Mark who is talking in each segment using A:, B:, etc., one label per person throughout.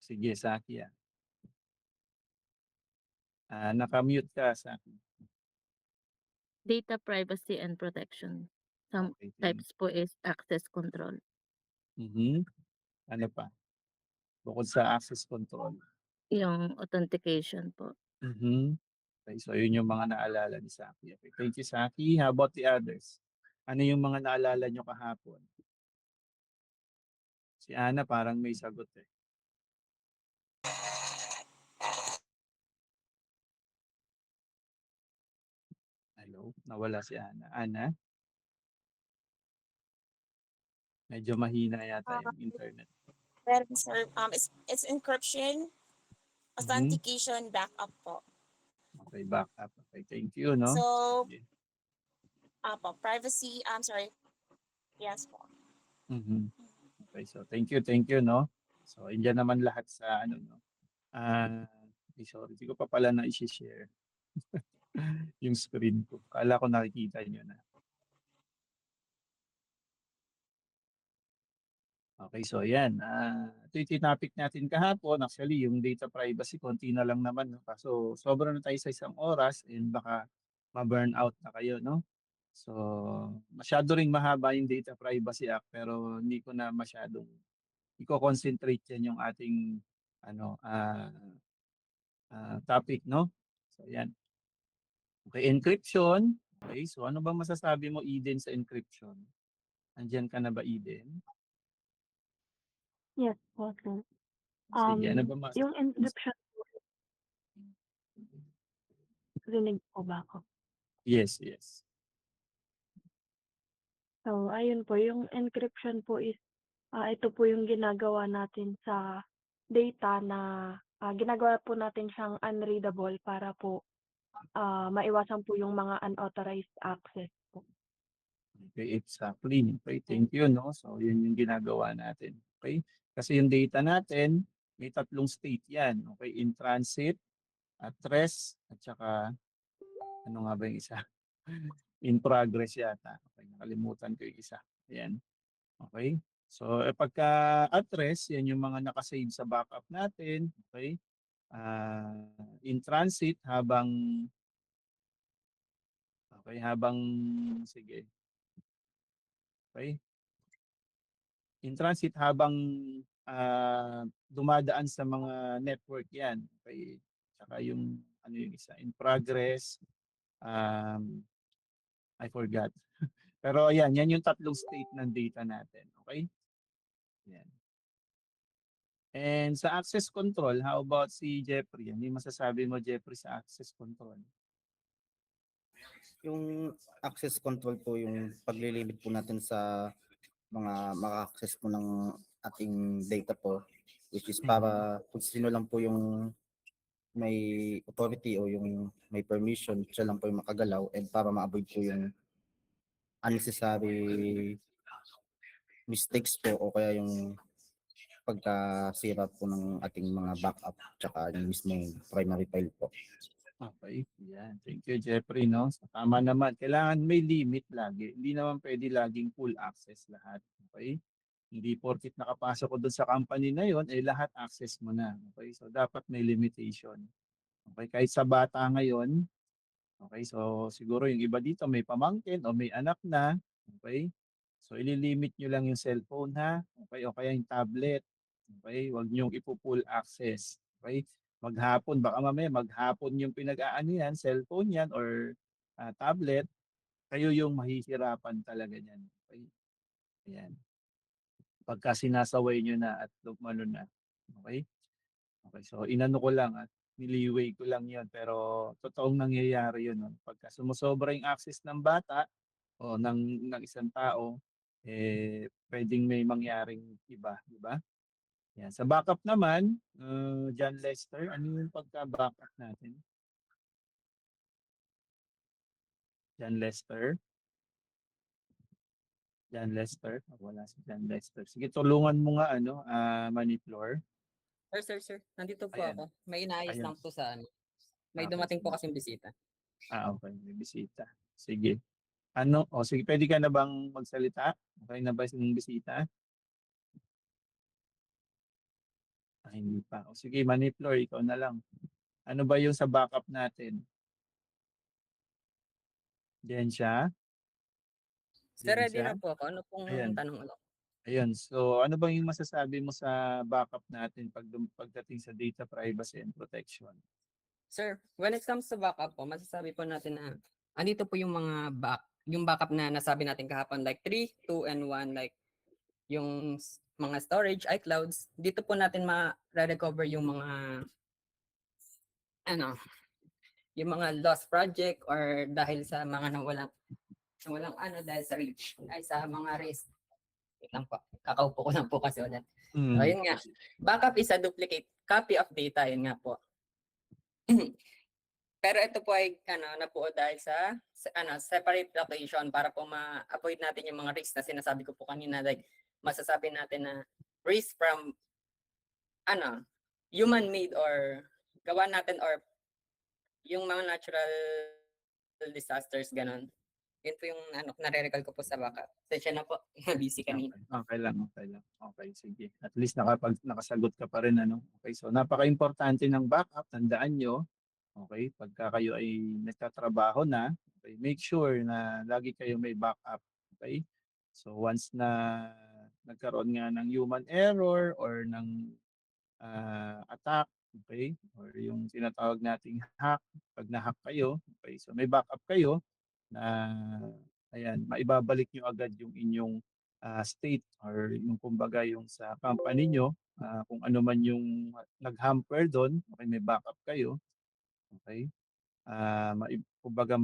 A: Sige, Saki. Nakamute ka, Saki.
B: Data privacy and protection. Some
A: Okay,
B: types po is access control.
A: Ano pa? Bukod sa access control.
B: Yung authentication po.
A: Okay, so yun yung mga naalala ni Saki. Okay, thank you, Saki. How about the others? Ano yung mga naalala nyo kahapon? Si Ana parang may sagot eh. Hello? Nawala si Ana. Ana? Medyo mahina yata yung internet.
C: Meron, sir. It's encryption,
A: Mhm.
C: authentication, backup po.
A: Okay, backup. Okay, thank you, no?
C: So,
A: Sige.
C: privacy, I'm sorry. Yes po.
A: Mhm. Okay, so thank you, no? So, indiyan naman lahat sa ano, no? Sorry, hindi ko pa pala na i-share yung screen ko. Kala ko nakikita nyo na. Okay, so yan. Ito yung topic natin kahapon. Actually, yung data privacy, konti na lang naman. No? Kaso, sobra na tayo sa isang oras and baka ma-burn out na kayo, no? So, masyado ring mahaba yung Data Privacy Act pero hindi ko na masyadong i-concentrate yan yung ating ano, topic, no? So, yan. Okay, encryption. Okay, so ano bang masasabi mo, Eden, sa encryption? Andiyan ka na ba, Eden?
D: Yes po, sir.
A: Sige, ano ba
D: Yung encryption po, rinig po ba ako?
A: Yes, yes.
D: So, ayun po, yung encryption po is, ito po yung ginagawa natin sa data na ginagawa po natin siyang unreadable para po maiwasan po yung mga unauthorized access po.
A: Okay, exactly. Okay, thank you, no? So, yun yung ginagawa natin. Okay? Kasi yung data natin, may tatlong state yan. Okay, in transit, at rest, at saka, ano nga ba yung isa? In progress yata. Okay, nakalimutan ko yung isa. Ayan. Okay? So, pagka at rest, yan yung mga nakasave sa backup natin. Okay? In transit, habang, sige. Okay? In transit, habang dumadaan sa mga network yan. Okay? Tsaka yung, ano yung isa, in progress, um, I forgot. Pero ayan, yan yung tatlong state ng data natin. Okay? Yan. And sa access control, how about si Jeffrey? Ano yung masasabi mo, Jeffrey, sa access control?
E: Yung access control po, yung paglilimit po natin sa mga maka-access po ng ating data po, which is para kung sino lang po yung may authority o yung may permission, siya lang po yung makagalaw, and para ma-avoid po yung unnecessary mistakes po o kaya yung pagkasira po ng ating mga backup tsaka yung mismong primary file po.
A: Okay, yan. Thank you, Jeffrey, no? So, tama naman. Kailangan may limit lagi. Hindi naman pwede laging full access lahat. Okay? Hindi porkit nakapasok ko doon sa company na yon, eh lahat access mo na. Okay? So, dapat may limitation. Okay? Kahit sa bata ngayon, okay? So, siguro yung iba dito may pamangkin o may anak na. Okay? So, ililimit nyo lang yung cellphone, ha? Okay? O kaya yung tablet. Okay? Huwag nyo ipo-full access. Okay? Maghapon, baka mamaya maghapon yung pinag-aano yan, cellphone yan or tablet, kayo yung mahihirapan talaga yan. Okay? Ayan. Pagka sinasaway nyo na at lumano na. Okay? Okay, so inano ko lang at niliway ko lang yon pero totoong nangyayari yun. No? Pagka sumusobra yung access ng bata o ng isang tao, eh, pwedeng may mangyaring iba, di ba? Yan. Sa backup naman, John Lester, ano yung pagka-backup natin? John Lester? John Lester? Oh, wala si John Lester. Sige, tulungan mo nga, Maniplore.
F: Sir. Nandito po
A: Ayan.
F: ako. May inaayos
A: Ayan.
F: lang po sa ano. May
A: Okay,
F: dumating po
A: sige.
F: kasing bisita.
A: Okay. May bisita. Sige. Sige, pwede ka na bang magsalita? Okay na ba yung bisita? Ay, hindi pa. O sige, Manipur, ikaw na lang. Ano ba yung sa backup natin? Diyan siya?
F: Sir,
A: Diyan
F: ready
A: siya?
F: na po ako. Ano pong
A: Ayan.
F: tanong ulit?
A: Ayun. So, ano bang yung masasabi mo sa backup natin pagdating sa data privacy and protection?
F: Sir, when it comes to backup po, masasabi po natin na andito po yung mga yung backup na nasabi natin kahapon like 3, 2, and 1 like yung mga storage, iClouds. Dito po natin ma-recover yung mga ano, yung mga lost project or dahil sa mga nawalang ano dahil sa reach ay sa mga risk. Wait lang po. Kakaupo ko lang po kasi ulit. So,
A: Mm.
F: yun nga. Backup is a duplicate copy of data. Yun nga po. Pero ito po ay napuo dahil sa separate location para po ma-avoid natin yung mga risks na sinasabi ko po kanina. Like, masasabi natin na risk from human-made or gawa natin or yung mga natural disasters, ganon. Yun po yung nare-recall ko po sa backup. Sensya na po. Busy kanina.
A: Okay lang, okay lang. Okay, sige. At least nakasagot ka pa rin, ano? Okay, so napaka-importante ng backup. Tandaan nyo, okay, pagka kayo ay nagtatrabaho na, okay, make sure na lagi kayo may backup. Okay? So once na nagkaroon nga ng human error or ng attack, okay, or yung tinatawag nating hack, pag na-hack kayo, okay, so may backup kayo na ayan, maibabalik nyo agad yung inyong state or yung kumbaga yung sa company nyo, kung ano man yung nag-hamper doon, okay, may backup kayo, okay, kumbaga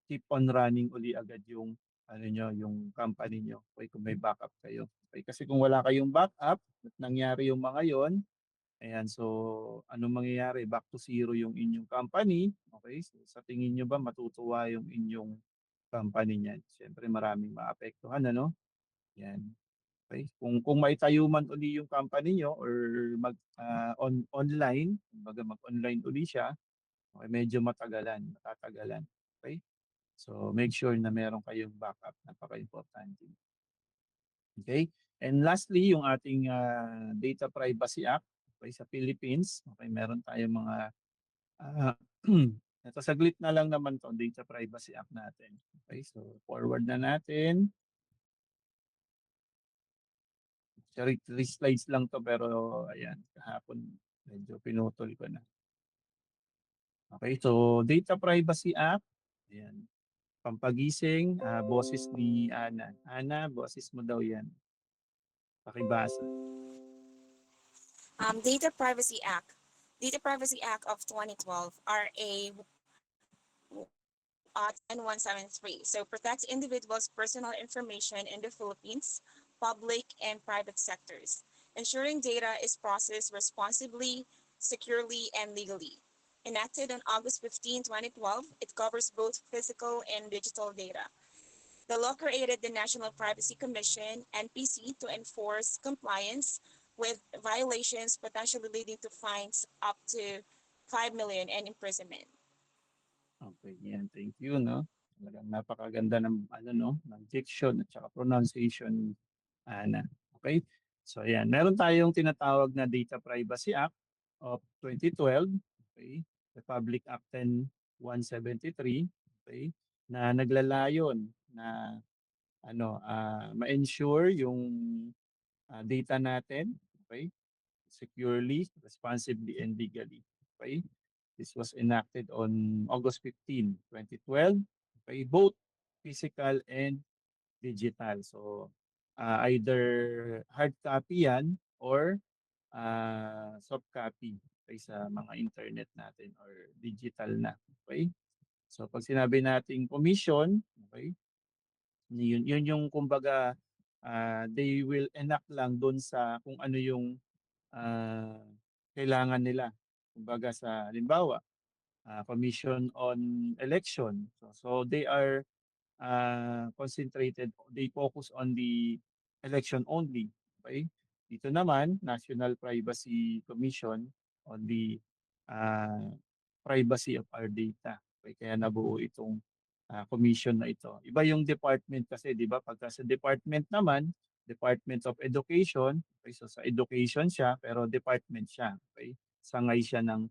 A: keep on running uli agad yung ano nyo, yung company nyo, okay, kung may backup kayo. Okay, kasi kung wala kayong backup, at nangyari yung mga yon, ayan, so ano mangyayari? Back to zero yung inyong company. Okay, so sa tingin nyo ba matutuwa yung inyong company niyan? Siyempre maraming maapektuhan, ano? Yan. Okay. Kung maitayo man uli yung company nyo or online, kumbaga mag-online uli siya, okay, medyo matatagalan. Okay? So make sure na meron kayong backup, napaka-importante. Okay? And lastly, yung ating Data Privacy Act, okay, sa Philippines, okay, meron tayong mga ito saglit na lang naman 'tong Data Privacy Act natin. Okay, so forward na natin. Sorry, 3 slides lang 'to pero ayan, kahapon medyo pinutol ko na. Okay, so Data Privacy Act, ayan. Pampagising, boses ni Ana. Ana, boses mo daw 'yan. Pakibasa.
C: Data Privacy Act of 2012, RA 10173. So protects individuals' personal information in the Philippines, public and private sectors, ensuring data is processed responsibly, securely, and legally. Enacted on August 15, 2012, it covers both physical and digital data. The law created the National Privacy Commission, NPC, to enforce compliance with violations potentially leading to fines up to 5 million and imprisonment.
A: Okay, yan. Thank you, no? Talagang napakaganda ng ng diction at saka pronunciation ni Ana. Okay? So ayan, meron tayong tinatawag na Data Privacy Act of 2012, okay? Republic Act 10173, okay? Na naglalayon na ma-ensure yung data natin, okay? Securely, responsibly, and legally. Okay? This was enacted on August 15, 2012. Okay? Both physical and digital. So, either hard copy yan or soft copy, okay, sa mga internet natin or digital na. Okay? So, pag sinabi nating commission, okay, yun yung kumbaga they will enact lang doon sa kung ano yung kailangan nila. Kumbaga sa halimbawa, Commission on Election. So they are concentrated, they focus on the election only. Okay? Dito naman, National Privacy Commission on the uh, privacy of our data. Okay? Kaya nabuo itong commission na ito. Iba yung department kasi, di ba? Pagka sa department naman, Department of Education. Okay, so sa education siya, pero department siya. Okay, sangay siya ng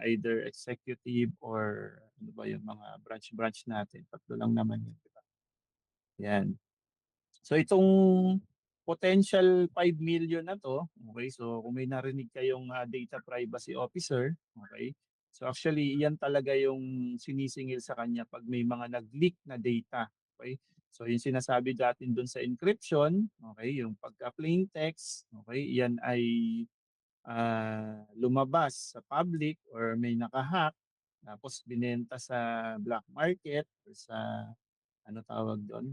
A: either executive or ano ba yung mga branch natin. Tatlo lang naman yun, di ba? Yan. So itong potential 5 million na to, okay, so kung may narinig kayong data privacy officer, okay, so actually yan talaga yung sinisingil sa kanya pag may mga nag-leak na data. Okay, so yung sinasabi natin dun sa encryption, okay, yung pagka plain text, okay, yan ay lumabas sa public or may nakahack tapos binenta sa black market or sa ano tawag doon,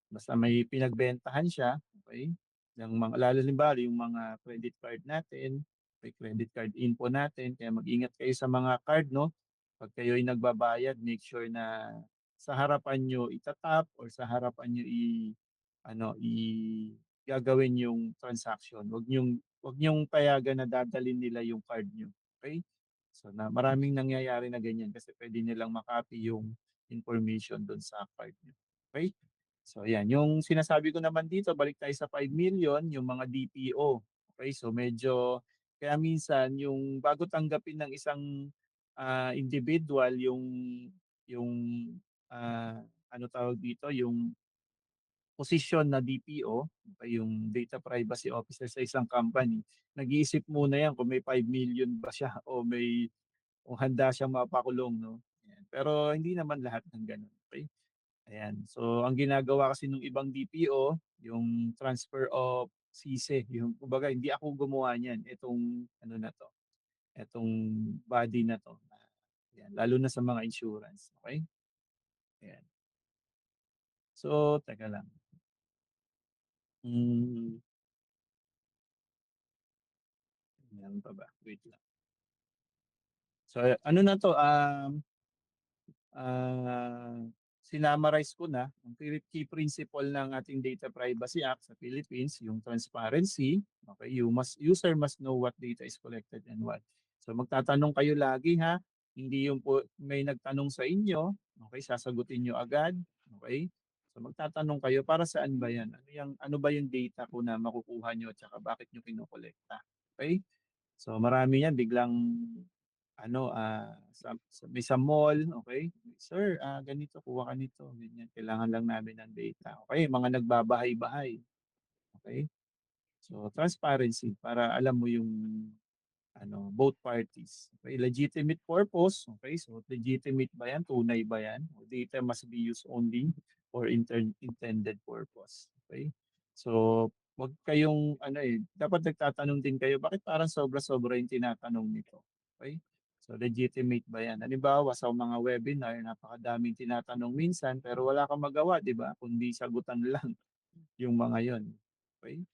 A: basta may pinagbentahan siya, okay? Ng mga lalo halimbawa yung mga credit card natin, may credit card info natin, kaya mag-ingat kayo sa mga card, no? Pag kayo ay nagbabayad, make sure na sa harapan nyo itatap or sa harapan nyo gagawin yung transaction. Wag nyong payagan na dadalhin nila yung card nyo. Okay? So na maraming nangyayari na ganyan kasi pwede nilang makopy yung information doon sa card nyo. Okay? So yan, yung sinasabi ko naman dito, balik tayo sa 5 million, yung mga DPO. Okay? So medyo kaya minsan yung bago tanggapin ng isang individual yung ano tawag dito, yung posisyon na DPO, okay, yung data privacy officer sa isang company, nag-iisip muna yan kung may 5 million ba siya o handa siyang mapakulong, no? Ayan. Pero hindi naman lahat ng ganun, okay? Ayan. So, ang ginagawa kasi ng ibang DPO, yung transfer of CISE, yung kumbaga hindi ako gumawa niyan, itong ano na to, itong body na to. Ayan, lalo na sa mga insurance, okay? Ayan. So, teka lang. Hmm, meron pa ba? Wait lang. So, ano na to, ah, sinamarize ko na ang key principle ng ating Data Privacy Act sa Philippines, yung transparency, okay, user must know what data is collected and what. So magtatanong kayo lagi ha, hindi yung po may nagtanong sa inyo, okay, sasagutin nyo agad, okay? So magtatanong kayo para saan ba 'yan? Ano ba yung data ko na makukuha nyo at saka bakit nyo kinokolekta? Okay? So marami yan biglang ano, may sa mall, okay? Sir, ganito, kuha ka nito, ganyan. Kailangan lang namin ng data. Okay, mga nagbabahay-bahay. Okay? So, transparency para alam mo yung both parties. Okay, legitimate purpose. Okay, so legitimate ba yan? Tunay ba yan? O data must be used only for intended purpose. Okay? So, wag kayong dapat nagtatanong din kayo, bakit parang sobra-sobra yung tinatanong nito? Okay? So, legitimate ba yan? Halimbawa, sa mga webinar, napakadaming tinatanong minsan, pero wala kang magawa, di ba? Kundi sagutan lang yung mga yon. Okay?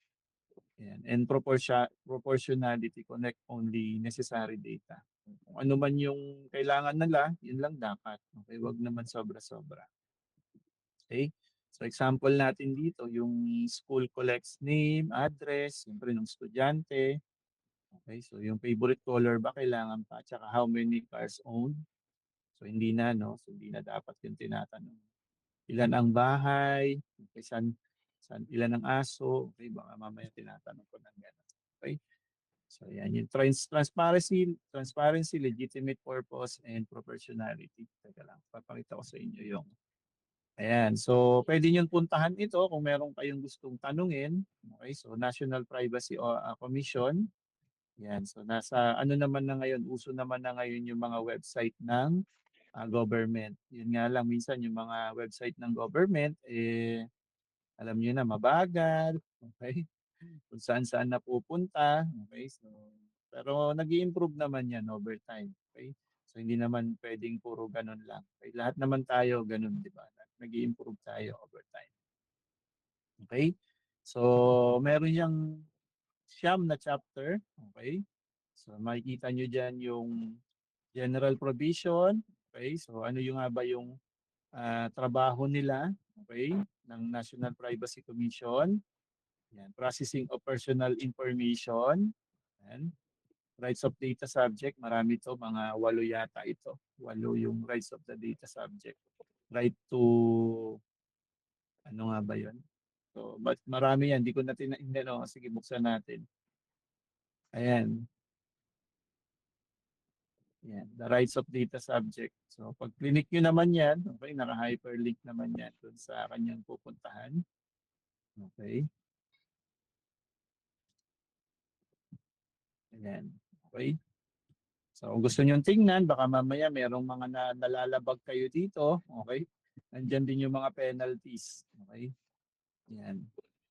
A: Yan. And proportionality, connect only necessary data. Kung ano man yung kailangan nila, yun lang dapat. Okay, wag naman sobra-sobra. Okay? So example natin dito, yung school collects name, address, siyempre ng estudyante. Okay, so yung favorite color ba kailangan pa, tsaka how many cars owned. So hindi na, no? So hindi na dapat yung tinatanong. Ilan ang bahay, okay, ilan ang aso, okay, baka mamaya tinatanong ko ng gano'n. Okay? So yan, yung transparency, legitimate purpose, and proportionality. Teka lang, papakita ko sa inyo yung. Ayan, so pwede nyo puntahan ito kung meron kayong gustong tanungin. Okay, so National Privacy Commission. Yan, so nasa ano naman na ngayon, uso naman na ngayon yung mga website ng government. Yun nga lang, minsan yung mga website ng government, alam niyo na, mabagal. Okay? Kung saan-saan napupunta. Okay? So, pero nag-i-improve naman yan over time. Okay? So, hindi naman pwedeng puro ganun lang. Okay? Lahat naman tayo ganun, di ba? Nag-i-improve tayo over time. Okay? So, meron yung siyam na chapter. Okay? So, makikita nyo dyan yung general provision. Okay? So, ano yung nga ba yung trabaho nila? Okay? Ng National Privacy Commission. Yan, processing of personal information. Yan. Rights of data subject, marami to, mga 8 yata ito. 8 yung rights of the data subject. Right to, ano nga ba yun? So, but marami yan. Hindi ko na hindi, no? Sige, buksan natin. Ayan. Yan, the rights of data subject. So, pag clinic nyo naman yan, okay, naka-hyperlink naman yan dun sa kanyang pupuntahan. Okay. Ayan. Okay. So, kung gusto nyo tingnan, baka mamaya merong mga nalalabag kayo dito. Okay. Nandyan din yung mga penalties. Okay. Yan.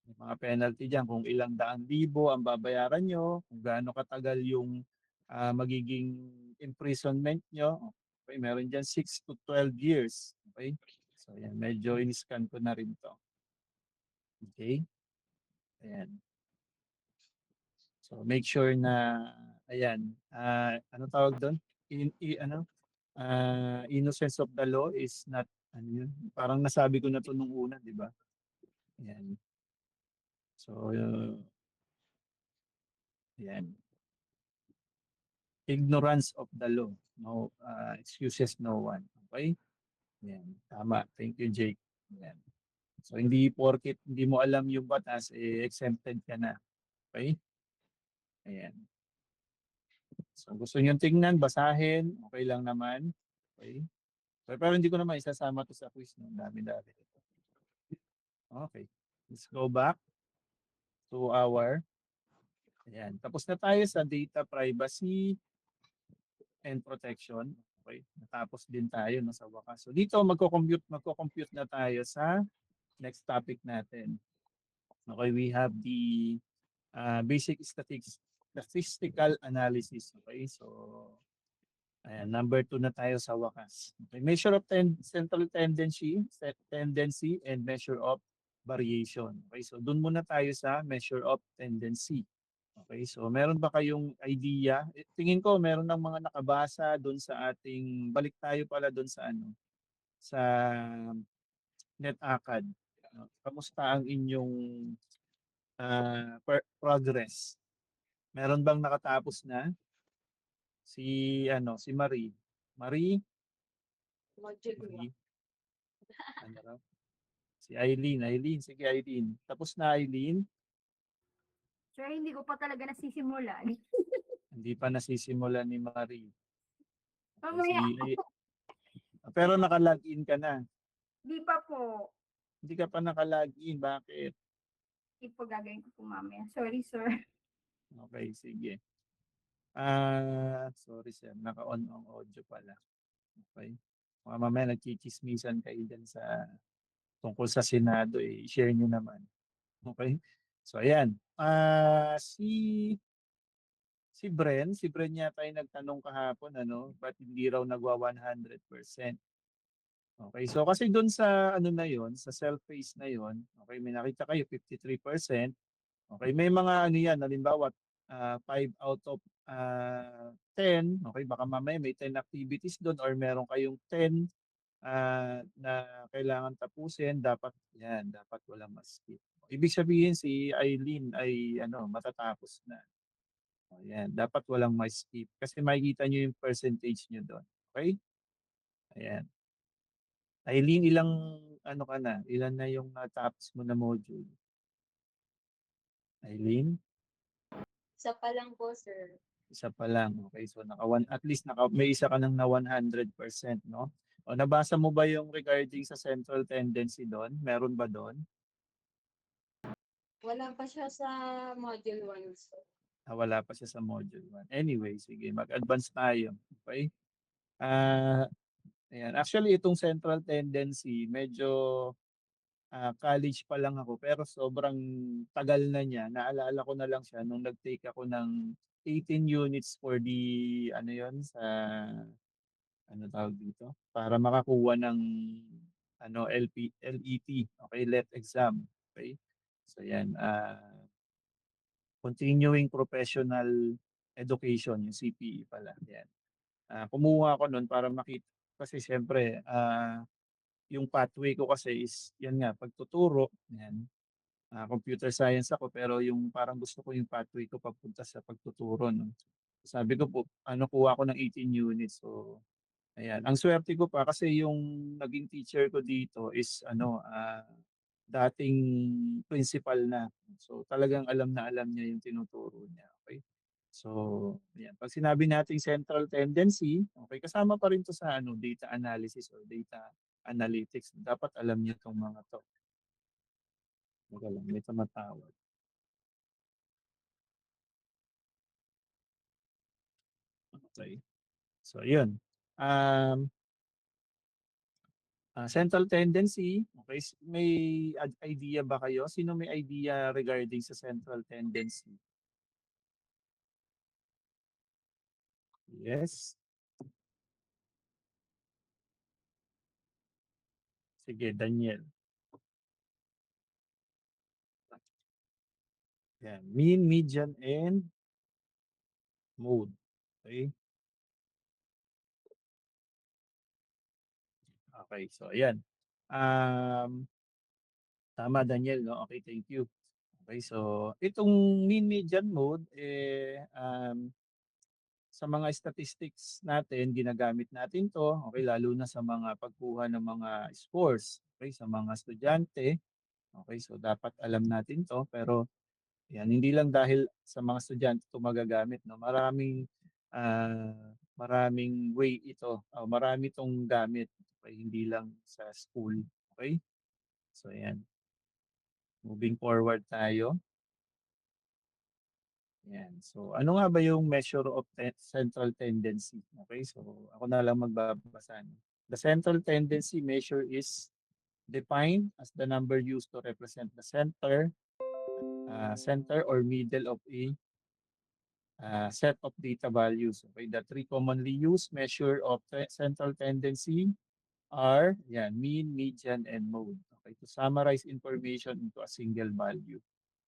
A: May mga penalty dyan kung ilang daang libo ang babayaran nyo, kung gaano katagal yung magiging imprisonment nyo. Okay, meron dyan 6 to 12 years. Okay? So yan, medyo in-scan ko na rin to. Okay? Ayan. So make sure na, ayan, ano tawag doon? Innocence of the law is not, ano yun? Parang nasabi ko na to nung una, di ba? Ayan. So, ayan. Ignorance of the law. No excuses no one. Okay? Yan. Tama. Thank you, Jake. Yan. So, hindi porket hindi mo alam yung batas, exempted ka na. Okay? Ayan. So, gusto nyo tingnan, basahin, okay lang naman. Okay? Pero hindi ko naman isasama to sa quiz. No? Dami-dami. Okay. Let's go back to our ayan. Tapos na tayo sa data privacy and protection. Okay, natapos din tayo no, sa wakas. So dito magko-compute na tayo sa next topic natin. Okay, we have the basic statistical analysis. Okay, so ayan, number 2 na tayo sa wakas. Okay, measure of central tendency and measure of variation. Okay, so doon muna tayo sa measure of tendency. Okay, so meron ba kayong idea? Tingin ko meron ng mga nakabasa doon sa ating, balik tayo pala doon sa ano, sa NetAcad. Kamusta ang inyong progress? Meron bang nakatapos na? Si si Marie. Marie? Marie? Ano raw? Si Eileen. Eileen, sige Eileen. Tapos na Eileen?
G: Sir, hindi ko pa talaga nasisimulan.
A: Hindi pa nasisimula ni Marie.
G: Mamaya,
A: Pero naka-login ka na.
G: di pa po.
A: Hindi ka pa naka-login. Bakit?
G: Hindi po gagawin ko po mamaya. Sorry, sir.
A: Okay, sige. Sorry sir. Naka-on ang audio pala. Okay. Mga mamaya nagchichismisan kayo dyan sa tungkol sa Senado. I-share nyo naman. Okay. So, ayan. Si Bren yata ay nagtanong kahapon, ba't hindi raw nagwa 100%? Okay, so kasi doon sa na yon, sa self-paced na yon, okay, may nakita kayo 53%. Okay, may mga yan, halimbawa 5 out of 10, okay, baka mamaya may 10 activities doon or meron kayong 10 na kailangan tapusin, dapat walang ma-skip. Ibig sabihin si Eileen ay matatapos na. Ayan, dapat walang ma-skip kasi makikita nyo yung percentage nyo doon. Okay? Ayan. Eileen, ilang ka na? Ilan na yung natapos mo na module? Eileen?
H: Isa pa lang po, sir.
A: Isa pa lang. Okay, so at least may isa ka nang na 100%, no? O nabasa mo ba yung regarding sa central tendency doon? Meron ba doon?
H: Wala pa siya sa module 1, sir.
A: Wala pa siya sa module 1. Anyway, sige, mag-advance tayo. Okay? Ayan. Actually, itong central tendency, medyo college pa lang ako, pero sobrang tagal na niya. Naalala ko na lang siya nung nag-take ako ng 18 units for the, sa, tawag dito? Para makakuha ng, LET, okay, LET exam. Okay? So, yan. Continuing Professional Education, yung CPE pala. Yan. Kumuha ako nun para makita. Kasi siyempre, yung pathway ko kasi is, yan nga, pagtuturo. Yan. Computer science ako, pero yung parang gusto ko yung pathway ko papunta sa pagtuturo. No? Sabi ko po, kuha ko ng 18 units. So, ayan. Ang swerte ko pa kasi yung naging teacher ko dito is, dating principal na. So talagang alam na alam niya yung tinuturo niya. Okay? So, yan. Pag sinabi nating central tendency, okay, kasama pa rin to sa ano, data analysis or data analytics. Dapat alam niyo tong mga to. Teka lang, may tumatawag. Okay. So, yun. Central tendency, okay, may idea ba kayo? Sino may idea regarding sa central tendency? Yes. Sige, Daniel. Yan. Mean, median, and mode. Okay. Okay, so ayan. Tama, Daniel, no? Okay, thank you. Okay, so itong mean, median, mode, sa mga statistics natin, ginagamit natin to, okay, lalo na sa mga pagkuha ng mga scores, okay, sa mga estudyante. Okay, so dapat alam natin to, pero yan, hindi lang dahil sa mga estudyante ito magagamit, no? Maraming way ito. Marami itong gamit, okay, hindi lang sa school. Okay? So yan. Moving forward tayo. Yan. So ano nga ba yung measure of central tendency? Okay? So ako na lang magbabasa. No? The central tendency measure is defined as the number used to represent the center or middle of a set of data values. Okay, the three commonly used measure of central tendency are yan, mean, median, and mode. Okay, to summarize information into a single value.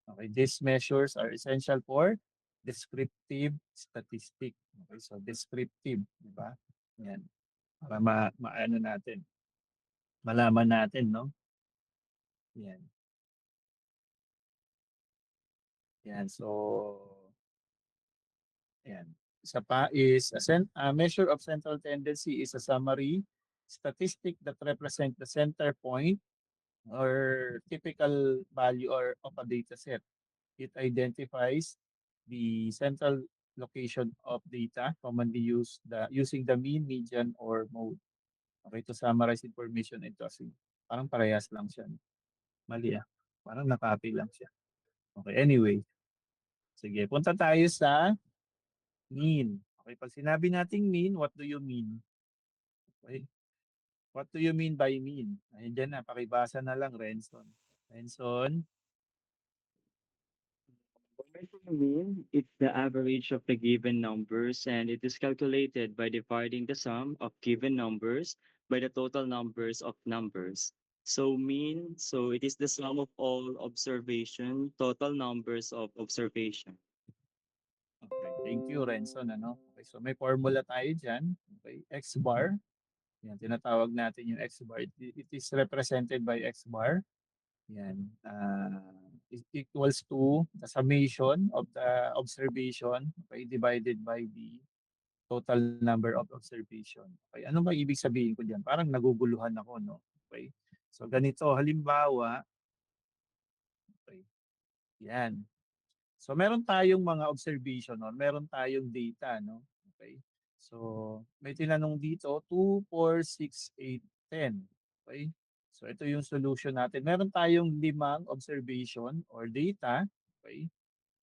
A: Okay, these measures are essential for descriptive statistic. Okay, so descriptive, di ba? Yan, para maano natin, malaman natin, no? Yan. Yan, so ayan. Isa pa is a measure of central tendency is a summary statistic that represent the center point or typical value or of a data set. It identifies the central location of data commonly using the mean, median, or mode. Okay, to summarize information into a single. Parang parehas lang siya. Mali ah. Parang nakopy lang siya. Okay, anyway. Sige, punta tayo sa mean. Okay, pag sinabi nating mean, what do you mean? Okay. What do you mean by mean? Ayun dyan na, pakibasa na lang, Renson. Renson,
I: What do you mean? It's the average of the given numbers, and it is calculated by dividing the sum of given numbers by the total numbers of numbers. So mean, so it is the sum of all observation, total numbers of observation.
A: okay, thank you, Renson. Ano? Okay, so may formula tayo dyan. Okay, X bar. Yan, tinatawag natin yung X bar. It is represented by X bar. Yan. It equals to the summation of the observation, okay, divided by the total number of observation. Okay, ano ba ibig sabihin ko diyan? Parang naguguluhan ako, no? Okay. So ganito, halimbawa, okay. Yan. So meron tayong mga observation, no? Meron tayong data, no? Okay. So may tinanong dito 2, 4, 6, 8, 10. Okay? So ito yung solution natin. Meron tayong 5 observation or data, okay?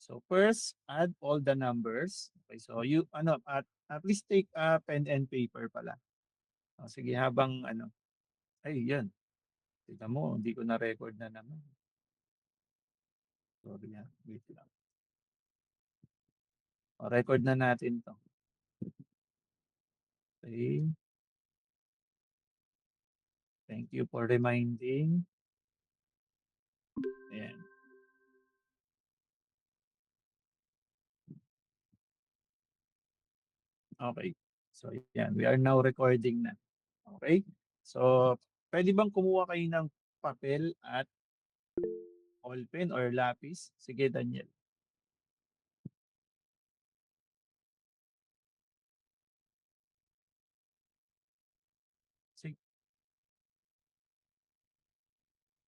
A: So first, add all the numbers. Okay, so at least take a pen and paper pala. Sige, habang ay yan. Tignan mo, hindi ko na record na naman. Sorry ha, wait lang. Record na natin to. Okay. Thank you for reminding. Ayan. Okay. So yan, we are now recording na. Okay? So, pwede bang kumuha kayo ng papel at ballpen or lapis? Sige, Daniel. Sige.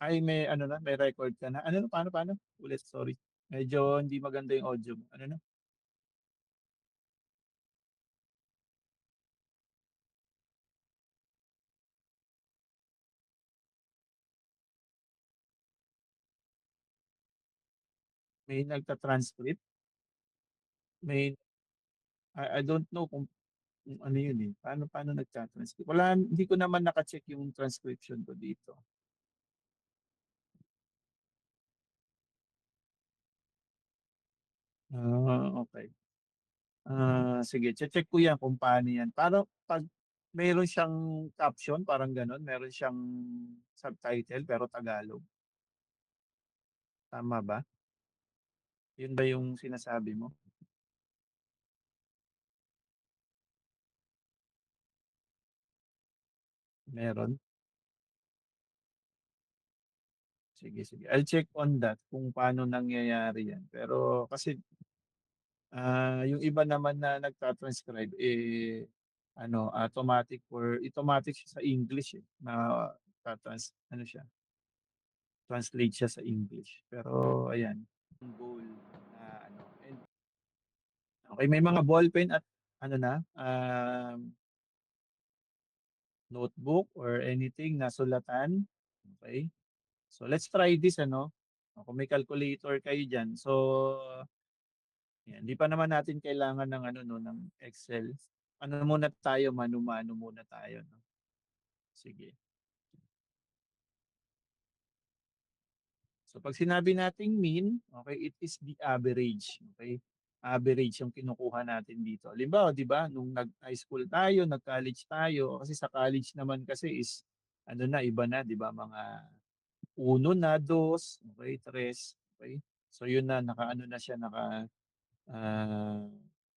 A: Ay, may ano na, may record ka na. Ano na, paano? Ulit, sorry. Medyo hindi maganda yung audio mo. Ano na? May nagta-transcript? May, I don't know kung ano yun eh. Paano nagta-transcript? Wala, hindi ko naman naka-check yung transcription ko dito. Okay. Sige, check ko yan kung paano yan. Para pag meron siyang caption, parang ganon, meron siyang subtitle pero Tagalog. Tama ba? Yun ba yung sinasabi mo? Meron? Sige. I'll check on that kung paano nangyayari yan. Pero kasi yung iba naman na nagta-transcribe ano, automatic siya sa English eh. Na ano siya, translate siya sa English. Pero ayan, yung goal na ano. And, okay, may mga ballpen at ano na, notebook or anything na sulatan. Okay? So let's try this ano. Kung may calculator kayo diyan. So yan, di pa naman natin kailangan ng ano no, ng Excel. Ano muna tayo, mano-mano muna tayo no. Sige. So pag sinabi nating mean, okay, it is the average, okay? Average yung kinukuha natin dito. Halimbawa, 'di ba, nung nag-high school tayo, nag-college tayo, kasi sa college naman kasi is ano na, iba na, 'di ba, mga uno na, dos, okay, tres, okay? So yun na, naka-ano na siya, ah,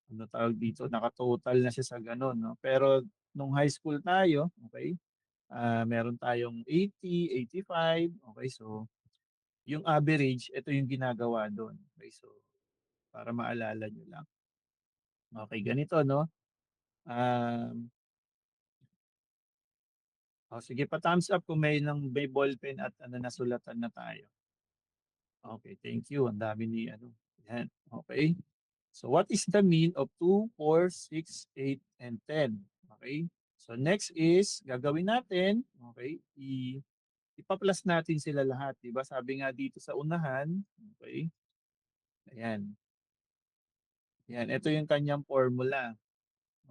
A: ano tawag dito, naka-total na siya sa ganun, no? Pero nung high school tayo, okay, meron tayong 80, 85, okay, so yung average, ito yung ginagawa doon. Okay, so para maalala nyo lang. Okay, ganito, no? Sige, pa-thumbs up kung may ballpen at ano, nasulatan na tayo. Okay, thank you. Ang dami ni ano. Yan. Okay. So what is the mean of 2, 4, 6, 8, and 10? Okay. So next is, gagawin natin, okay, ipa-plus natin sila lahat. Diba? Sabi nga dito sa unahan, okay, ayan. Yan, ito yung kanyang formula.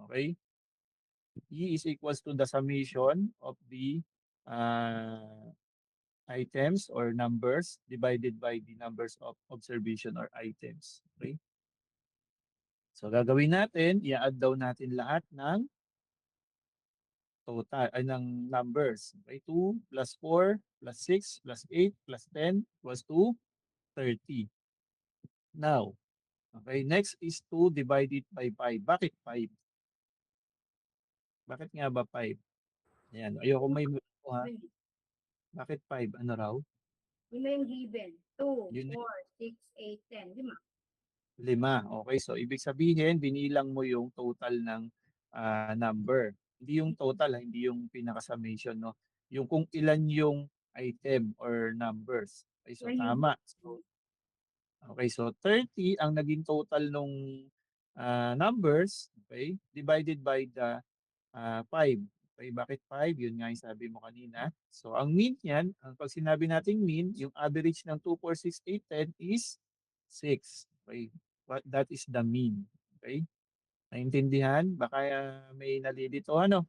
A: Okay? E is equals to the summation of the uh, items or numbers divided by the numbers of observation or items. Okay? So gagawin natin, i-add daw natin lahat ng total ay ng numbers. Okay? 2 plus 4 plus 6 plus 8 plus 10 equals to 30. Now, okay, next is 2 divided by 5. Bakit 5? Bakit nga ba 5? Ayan, ayoko may ha. Bakit 5? Ano raw?
G: Yun na yung given. 2,
A: Yun
G: 4, 6, 8, 10. 5.
A: 5. Okay, so ibig sabihin, binilang mo yung total ng number. Hindi yung total, hindi yung pinaka-summation, no? Yung kung ilan yung item or numbers. Okay, so tama. So 30 ang naging total nung numbers, okay, divided by the 5. Okay, bakit 5? Yun nga yung sabi mo kanina. So ang mean niyan, pag sinabi nating mean, yung average ng 2, 4, 6, 8, 10 is 6. Okay, that is the mean. Okay, naintindihan? Baka may nalilito ano?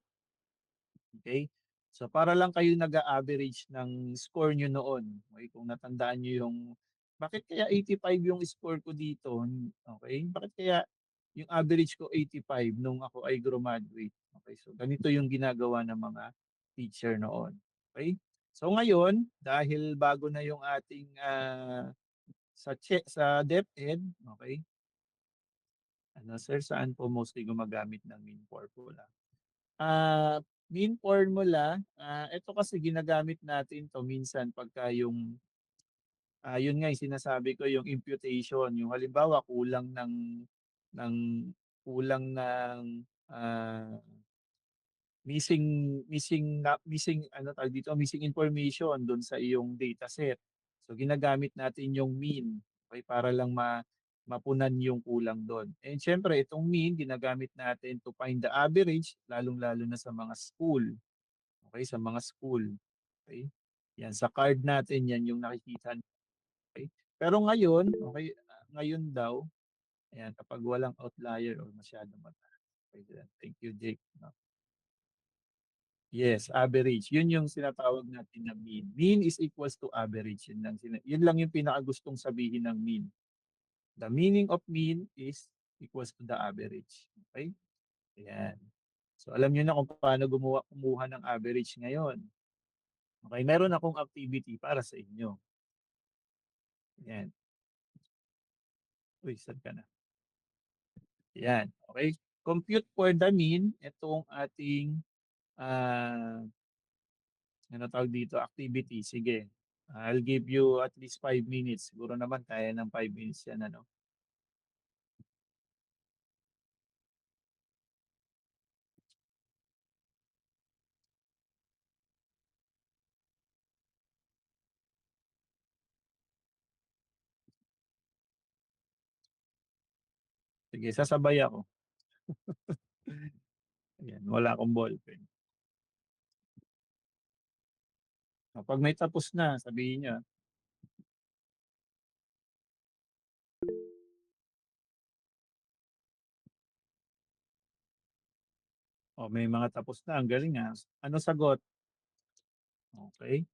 A: Okay? So para lang kayo nag-a-average ng score nyo noon. Okay? Kung natandaan nyo yung bakit kaya 85 yung score ko dito? Okay? Bakit kaya yung average ko 85 nung ako ay graduate? Okay? So ganito yung ginagawa ng mga teacher noon. Okay? So ngayon, dahil bago na yung ating sa DepEd, okay? Ano sir, saan po mostly gumagamit ng mean formula? Mean formula, ito kasi ginagamit natin 'to minsan pagka yung, yun nga yung sinasabi ko yung imputation, yung halimbawa ng kulang ng, missing ano tawag dito, missing information doon sa iyong dataset. So ginagamit natin yung mean, okay, para lang mapunan yung kulang doon. And syempre itong mean ginagamit natin to find the average, lalong-lalo na sa mga school. Okay, sa mga school. Okay? Yan sa card natin yan yung nakikita. Okay? Pero ngayon, okay, ngayon daw, ayan, kapag walang outlier or masyadong mataas. Okay, thank you, Jake. No? Yes, average. Yun yung sinatawag natin na mean. Mean is equals to average. Yun lang yung pinakagustong sabihin ng mean. The meaning of mean is equals to the average. Okay? Ayan. So alam niyo na kung paano kumuha ng average ngayon. Okay, meron akong activity para sa inyo. Ayan. Uy, saan ka na? Ayan. Okay. Compute for the mean. Itong ating ano tawag dito, activity. Sige. I'll give you at least 5 minutes. Siguro naman kaya ng 5 minutes yan, ano? Sige, sasabay ako. Ayan, wala akong ballpen. Kapag may tapos na, sabihin niyo. Oh, may mga tapos na. Ang galing ha. Ano sagot? Okay.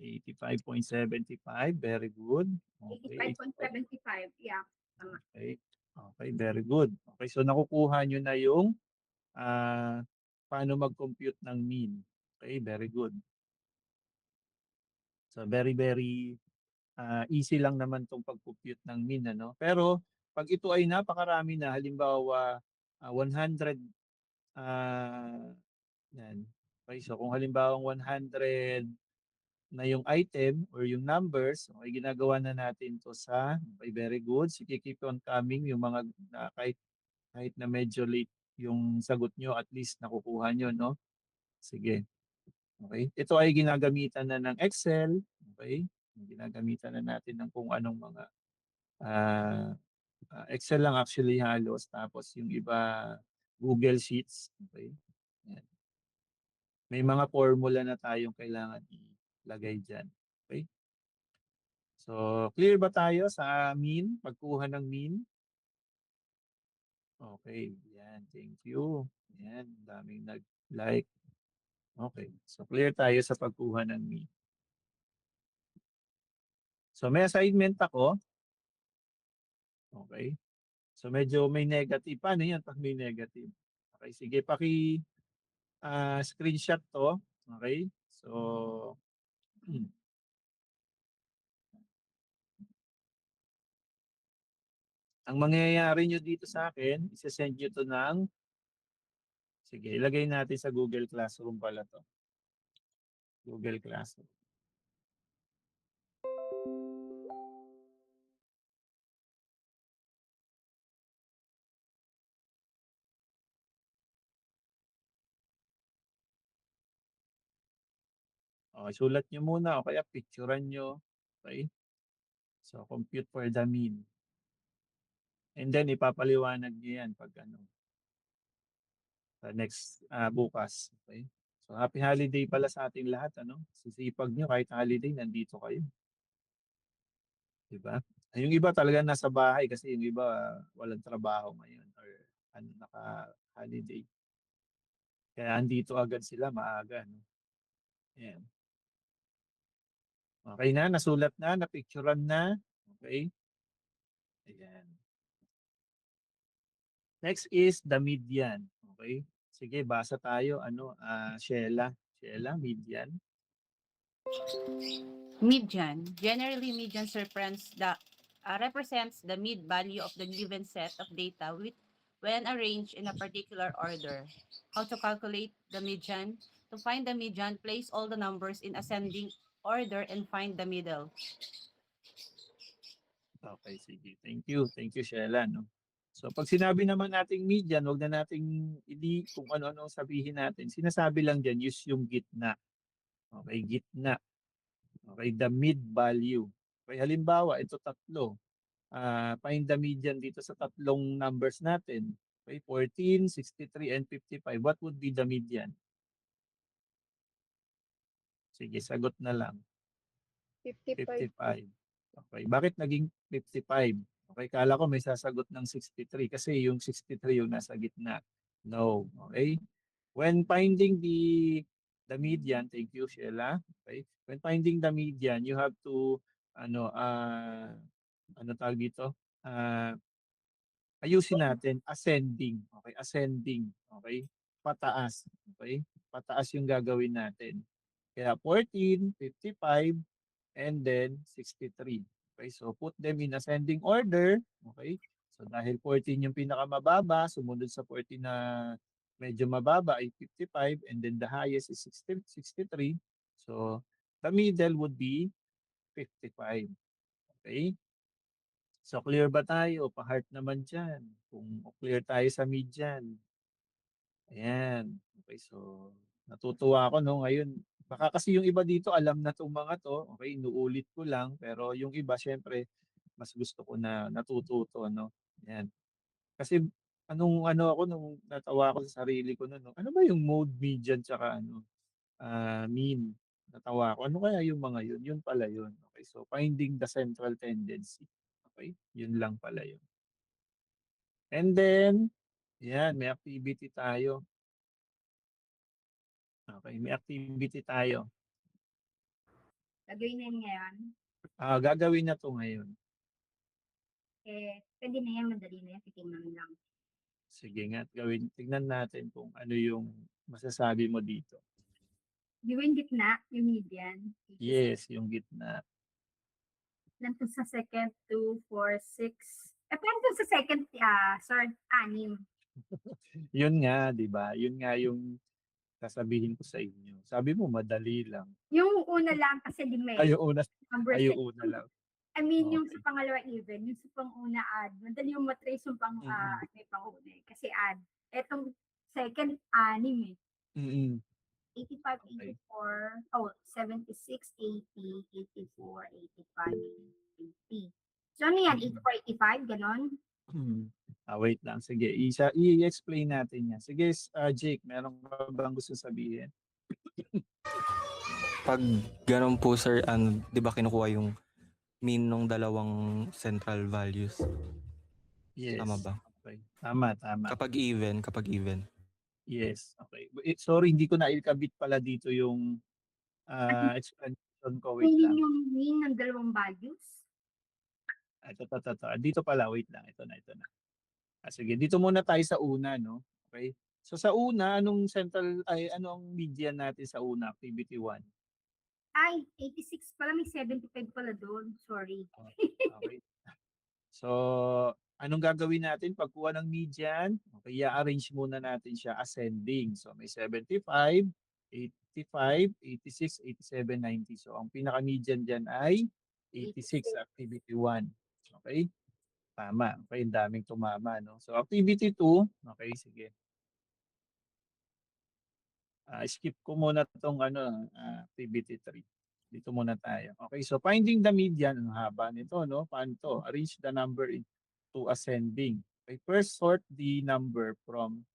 A: 85.75. Very good. Okay.
G: 85.75. Yeah.
A: Okay. Okay, very good. Okay, so nakukuha nyo na yung paano mag-compute ng mean. Okay, very good. So very easy lang naman tong pag-compute ng mean, ano? Pero pag ito ay napakarami na, halimbawa 100 yan. Okay, so kung halimbawa 100 na yung item or yung numbers, okay, ginagawa na natin to sa, okay, very good. Sige, keep on coming yung mga kahit na medyo late yung sagot nyo, at least nakukuha nyo, no? Sige. Okay. Ito ay ginagamitan na ng Excel. Okay. Ginagamitan na natin ng kung anong mga Excel lang actually halos. Tapos yung iba Google Sheets. Okay. Yan. May mga formula na tayong kailangan ilagay dyan. Okay. So, clear ba tayo sa mean? Pagkuha ng mean? Okay. Yan. Thank you. Yan. Daming nag-like. Okay. So, clear tayo sa pagkuha ng mean. So, may assignment ako. Okay. So, medyo may negative. Paano yan pag may negative? Okay. Sige, screenshot to. Okay. So, ang mangyayari nyo dito sa akin, isa-send nyo to ng, sige, ilagay natin sa Google Classroom pala to. Google Classroom. Okay, sulat nyo muna o kaya picturean nyo. Okay. So, compute for the mean. And then, ipapaliwanag nyo yan pag ano, sa next bukas. Okay. So, happy holiday pala sa ating lahat. Ano? Sisipag nyo kahit holiday, nandito kayo. Diba? Yung iba talaga nasa bahay kasi yung iba walang trabaho ngayon or ano, naka-holiday. Kaya andito agad sila maaga. No? Ayan. Okay na, nasulat na, napicturean na. Okay. Ayan. Next is the median. Okay. Sige, basa tayo. Ano, Sheila, median.
J: Median. Generally, median represents the mid value of the given set of data when arranged in a particular order. How to calculate the median? To find the median, place all the numbers in ascending order and find the middle.
A: Okay, sige. Thank you. Thank you, Sheila. No? So pag sinabi naman nating median, wag na nating kung ano-ano sabihin natin. Sinasabi lang diyan use yung gitna. Okay, gitna. Okay, the mid value. Okay, halimbawa, ito tatlo. Find the median dito sa tatlong numbers natin. Okay, 14, 63, and 55. What would be the median? Sige, sagot na lang.
D: 55.
A: 55. Okay, bakit naging 55? Okay, kala ko may sasagot ng 63 kasi yung 63 yung nasa gitna. No, okay? When finding the median, thank you Sheila. Okay? When finding the median, you have to ano tawag dito? Ayusin natin ascending. Okay, ascending. Okay? Pataas. Okay? Pataas yung gagawin natin. Kaya 14, 55, and then 63. Okay, so put them in ascending order. Okay, so dahil 14 yung pinakamababa, sumunod sa 14 na medyo mababa ay 55, and then the highest is 63. So the middle would be 55. Okay, so clear ba tayo? Pa-heart naman dyan. Kung clear tayo sa median. Ayan. Okay, so natutuwa ako no ngayon. Baka kasi yung iba dito alam na 'tong mga 'to. Okay, inuulit ko lang pero yung iba syempre mas gusto ko na natututo no. Ayan. Kasi ano ako nung natawa ako sa sarili ko noon, no. Ano ba yung mode, median tsaka mean? Natawa ako. Ano kaya yung mga yun? Yun pala yun. Okay, so finding the central tendency. Okay, yun lang pala yun. And then, yan, may activity tayo. Okay, may activity tayo.
G: Gagawin na yun ngayon.
A: Gagawin na 'to ngayon.
G: Pwede na yan, madali na yan, titingnan lang.
A: Sige nga, tignan natin kung ano yung masasabi mo dito.
G: Di ba yung gitna, yung median?
A: Yes, yung gitna.
G: Then to sa second, 2, 4, 6. Paano to sa second, third, 6?
A: Yun nga, 'di ba? Yun nga yung sasabihin ko sa inyo. Sabi mo madali lang.
G: Yung una lang kasi di may
A: Ay, yung una,
G: number
A: ay,
G: six.
A: yung una lang.
G: I mean, yung
A: Okay.
G: sa pangalawa even, yung sa panguna add. Madali yung matrace yung may panguna eh. Kasi add. Etong second, 6 eh.
A: Mm-mm.
G: 85,
A: Okay.
G: 84, 76, 80, 84, 85, 80. So ano yan? 84, 85, ganon?
A: Wait lang. Sige, i-explain natin yan. Sige, Jake, meron ka bang gusto sabihin?
K: Pag ganun po sir, di ba kinukuha yung mean ng dalawang central values?
A: Yes.
K: Tama ba?
A: Okay. Tama.
K: Kapag even.
A: Yes. Okay. Sorry, hindi ko na ikabit pala dito yung explanation ko. Wait lang.
G: Yung mean ng dalawang values?
A: Ito. Dito pala, wait lang. Ito na. Sige, dito muna tayo sa una, no? Okay? So sa una, anong median natin sa una, activity 1?
G: Ay, 86 pala, may 75 pala doon. Sorry.
A: Okay. So, anong gagawin natin pagkuha ng median? Okay, i-arrange muna natin siya ascending. So, may 75, 85, 86, 87, 90. So, ang pinaka-median dyan ay 86, activity 1. Okay? Tama. Okay, ang daming tumama, no? So, activity 2, okay, sige. Skip ko muna itong activity 3. Dito muna tayo. Okay, so finding the median, ang haba nito, no? Paano to? Arrange the number into ascending. Okay, first sort the number from,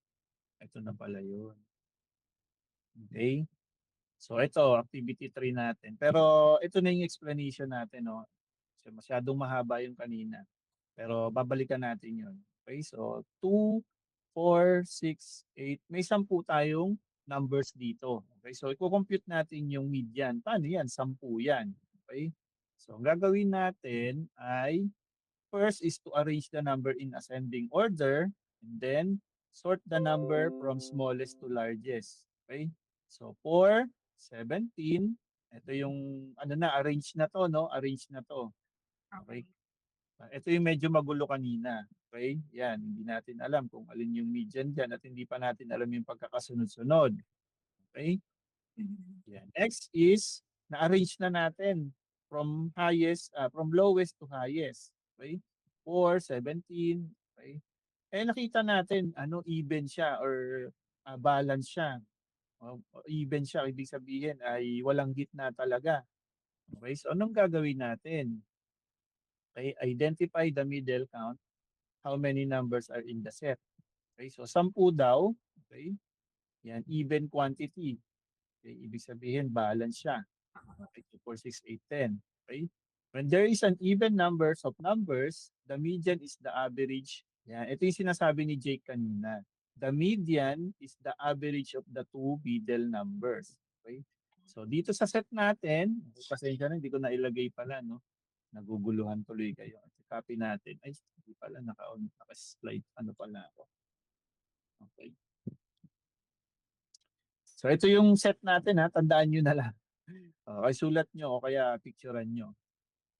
A: ito na pala yun. Okay, so ito, activity 3 natin. Pero ito na yung explanation natin, no? So, masyadong mahaba yung kanina. Pero babalikan natin yun. Okay, so 2, 4, 6, 8. May 10 tayong numbers dito. Okay, so i-compute natin yung median. Paano yan? 10 yan. Okay, so ang gagawin natin ay first is to arrange the number in ascending order and then sort the number from smallest to largest. Okay, so 4, 17. Ito yung arrange na to, no? Arrange na to. Okay. Ito yung medyo magulo kanina. Okay? Yan, hindi natin alam kung alin yung median dyan at hindi pa natin alam yung pagkakasunod-sunod. Okay? Yan. Next is, na-arrange na natin from lowest to highest. Okay? 4, 17. Okay? nakita natin ano even siya or balance siya. Even siya, ibig sabihin ay walang gitna talaga. Okay, so anong gagawin natin? Okay, identify the middle count. How many numbers are in the set? Okay, so 10 daw. Okay, yan, even quantity. Okay, ibig sabihin balance siya. Okay, 2, 4, 6, 8, 10. Okay, when there is an even numbers of numbers, the median is the average. Yan, ito yung sinasabi ni Jake kanina. The median is the average of the two middle numbers. Okay? So dito sa set natin, pasensya na, hindi ko nailagay pala, no? Naguguluhan tuloy kayo. Copy natin. Ay, hindi pala, naka-slide, ano pala ako. Okay. So ito yung set natin, ha? Tandaan nyo na lang. Okay, sulat nyo o kaya picturean nyo.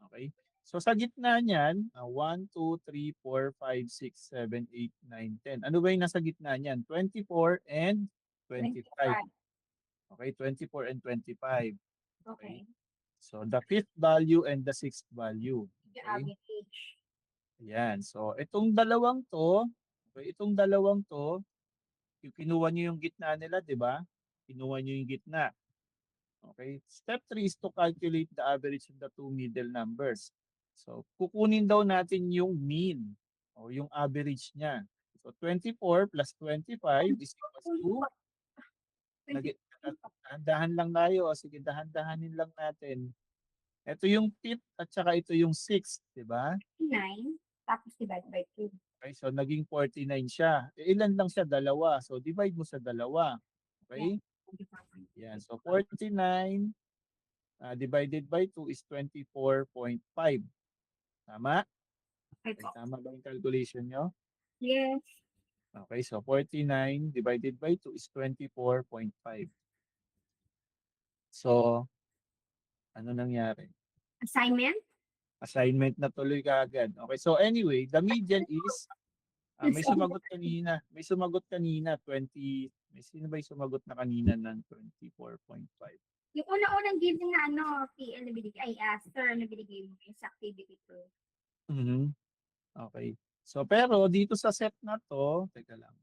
A: Okay? So sa gitna niyan, 1, 2, 3, 4, 5, 6, 7, 8, 9, 10. Ano ba yung nasa gitna niyan? 24 and 25.
G: 25.
A: Okay, 24 and 25.
G: Okay.
A: So the fifth value and the sixth value.
G: The
A: Okay?
G: average.
A: Ayan. So itong dalawang to, yung kinuha nyo yung gitna nila, di ba? Kinuha nyo yung gitna. Okay. Step 3 is to calculate the average of the two middle numbers. So, kukunin daw natin yung mean o yung average niya. So, 24 plus 25 is equals to, dahan lang tayo. Sige, dahan-dahanin lang natin. Ito yung fifth at saka ito yung sixth, di ba?
G: 9, tapos divide by 2.
A: Okay, so naging 49 siya. Ilan lang siya? Dalawa. So, divide mo sa dalawa. Okay? Yan. So, 49 divided by 2 is 24.5. Tama?
G: Okay
A: Okay,
G: po.
A: tama ba yung calculation nyo?
G: Yes.
A: Okay, so 49 divided by 2 is 24.5. So, ano nangyari?
G: Assignment?
A: Assignment na tuloy kaagad. Okay, so anyway, the median is, may sumagot kanina. 20, may sino ba yung sumagot na kanina ng 24.5?
G: Yung una-unang given na PL na binigay, sir na binigay mo yung sa activity 2.
A: Okay. So, pero dito sa set na to, teka lang.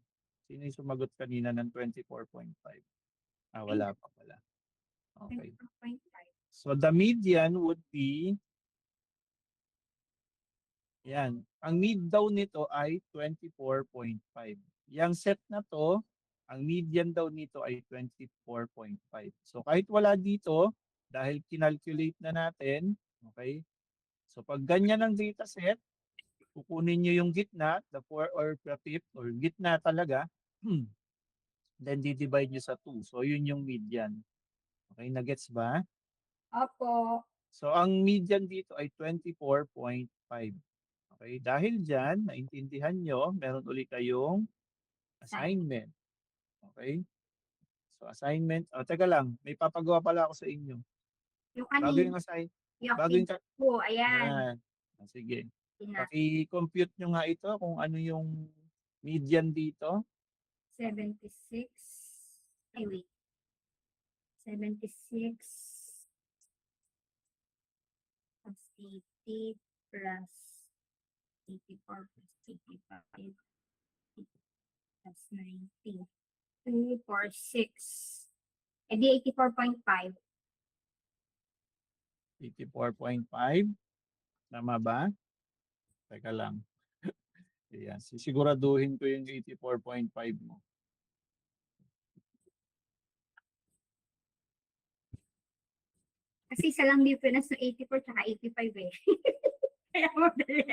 A: Sino yung sumagot kanina ng 24.5? Wala pa pala. Okay.
G: 24.5.
A: So, the median would be, yan. Ang mid daw nito ay 24.5. Yang set na to, ang median daw nito ay 24.5. So, kahit wala dito, dahil kinalculate na natin, okay? So, pag ganyan ang data set, kukunin nyo yung gitna, the 4 or the 5th, or gitna talaga, then di-divide nyo sa 2. So, yun yung median. Okay, nagets ba?
G: Opo.
A: So, ang median dito ay 24.5. Okay, dahil dyan, naintindihan nyo, meron ulit kayong assignment. Okay? So, assignment, teka lang, may papagawa pala ako sa inyo.
G: Yung
A: Bago
G: kanina,
A: yung assign,
G: yung
A: bago yung,
G: activity po, ayan.
A: yan. Sige.
G: Ina,
A: Paki-compute nyo nga ito kung ano yung median dito.
G: 76. Ay, wait. 76 plus 80 plus 84 plus 85 plus 90. 2, 4, 6. Eh di 84.5.
A: 84.5. Tama ba? Teka lang. Ayan. Sisiguraduhin ko yung 84.5 mo.
G: Kasi isa lang difference ng 84 tsaka 85 eh. Kaya madali.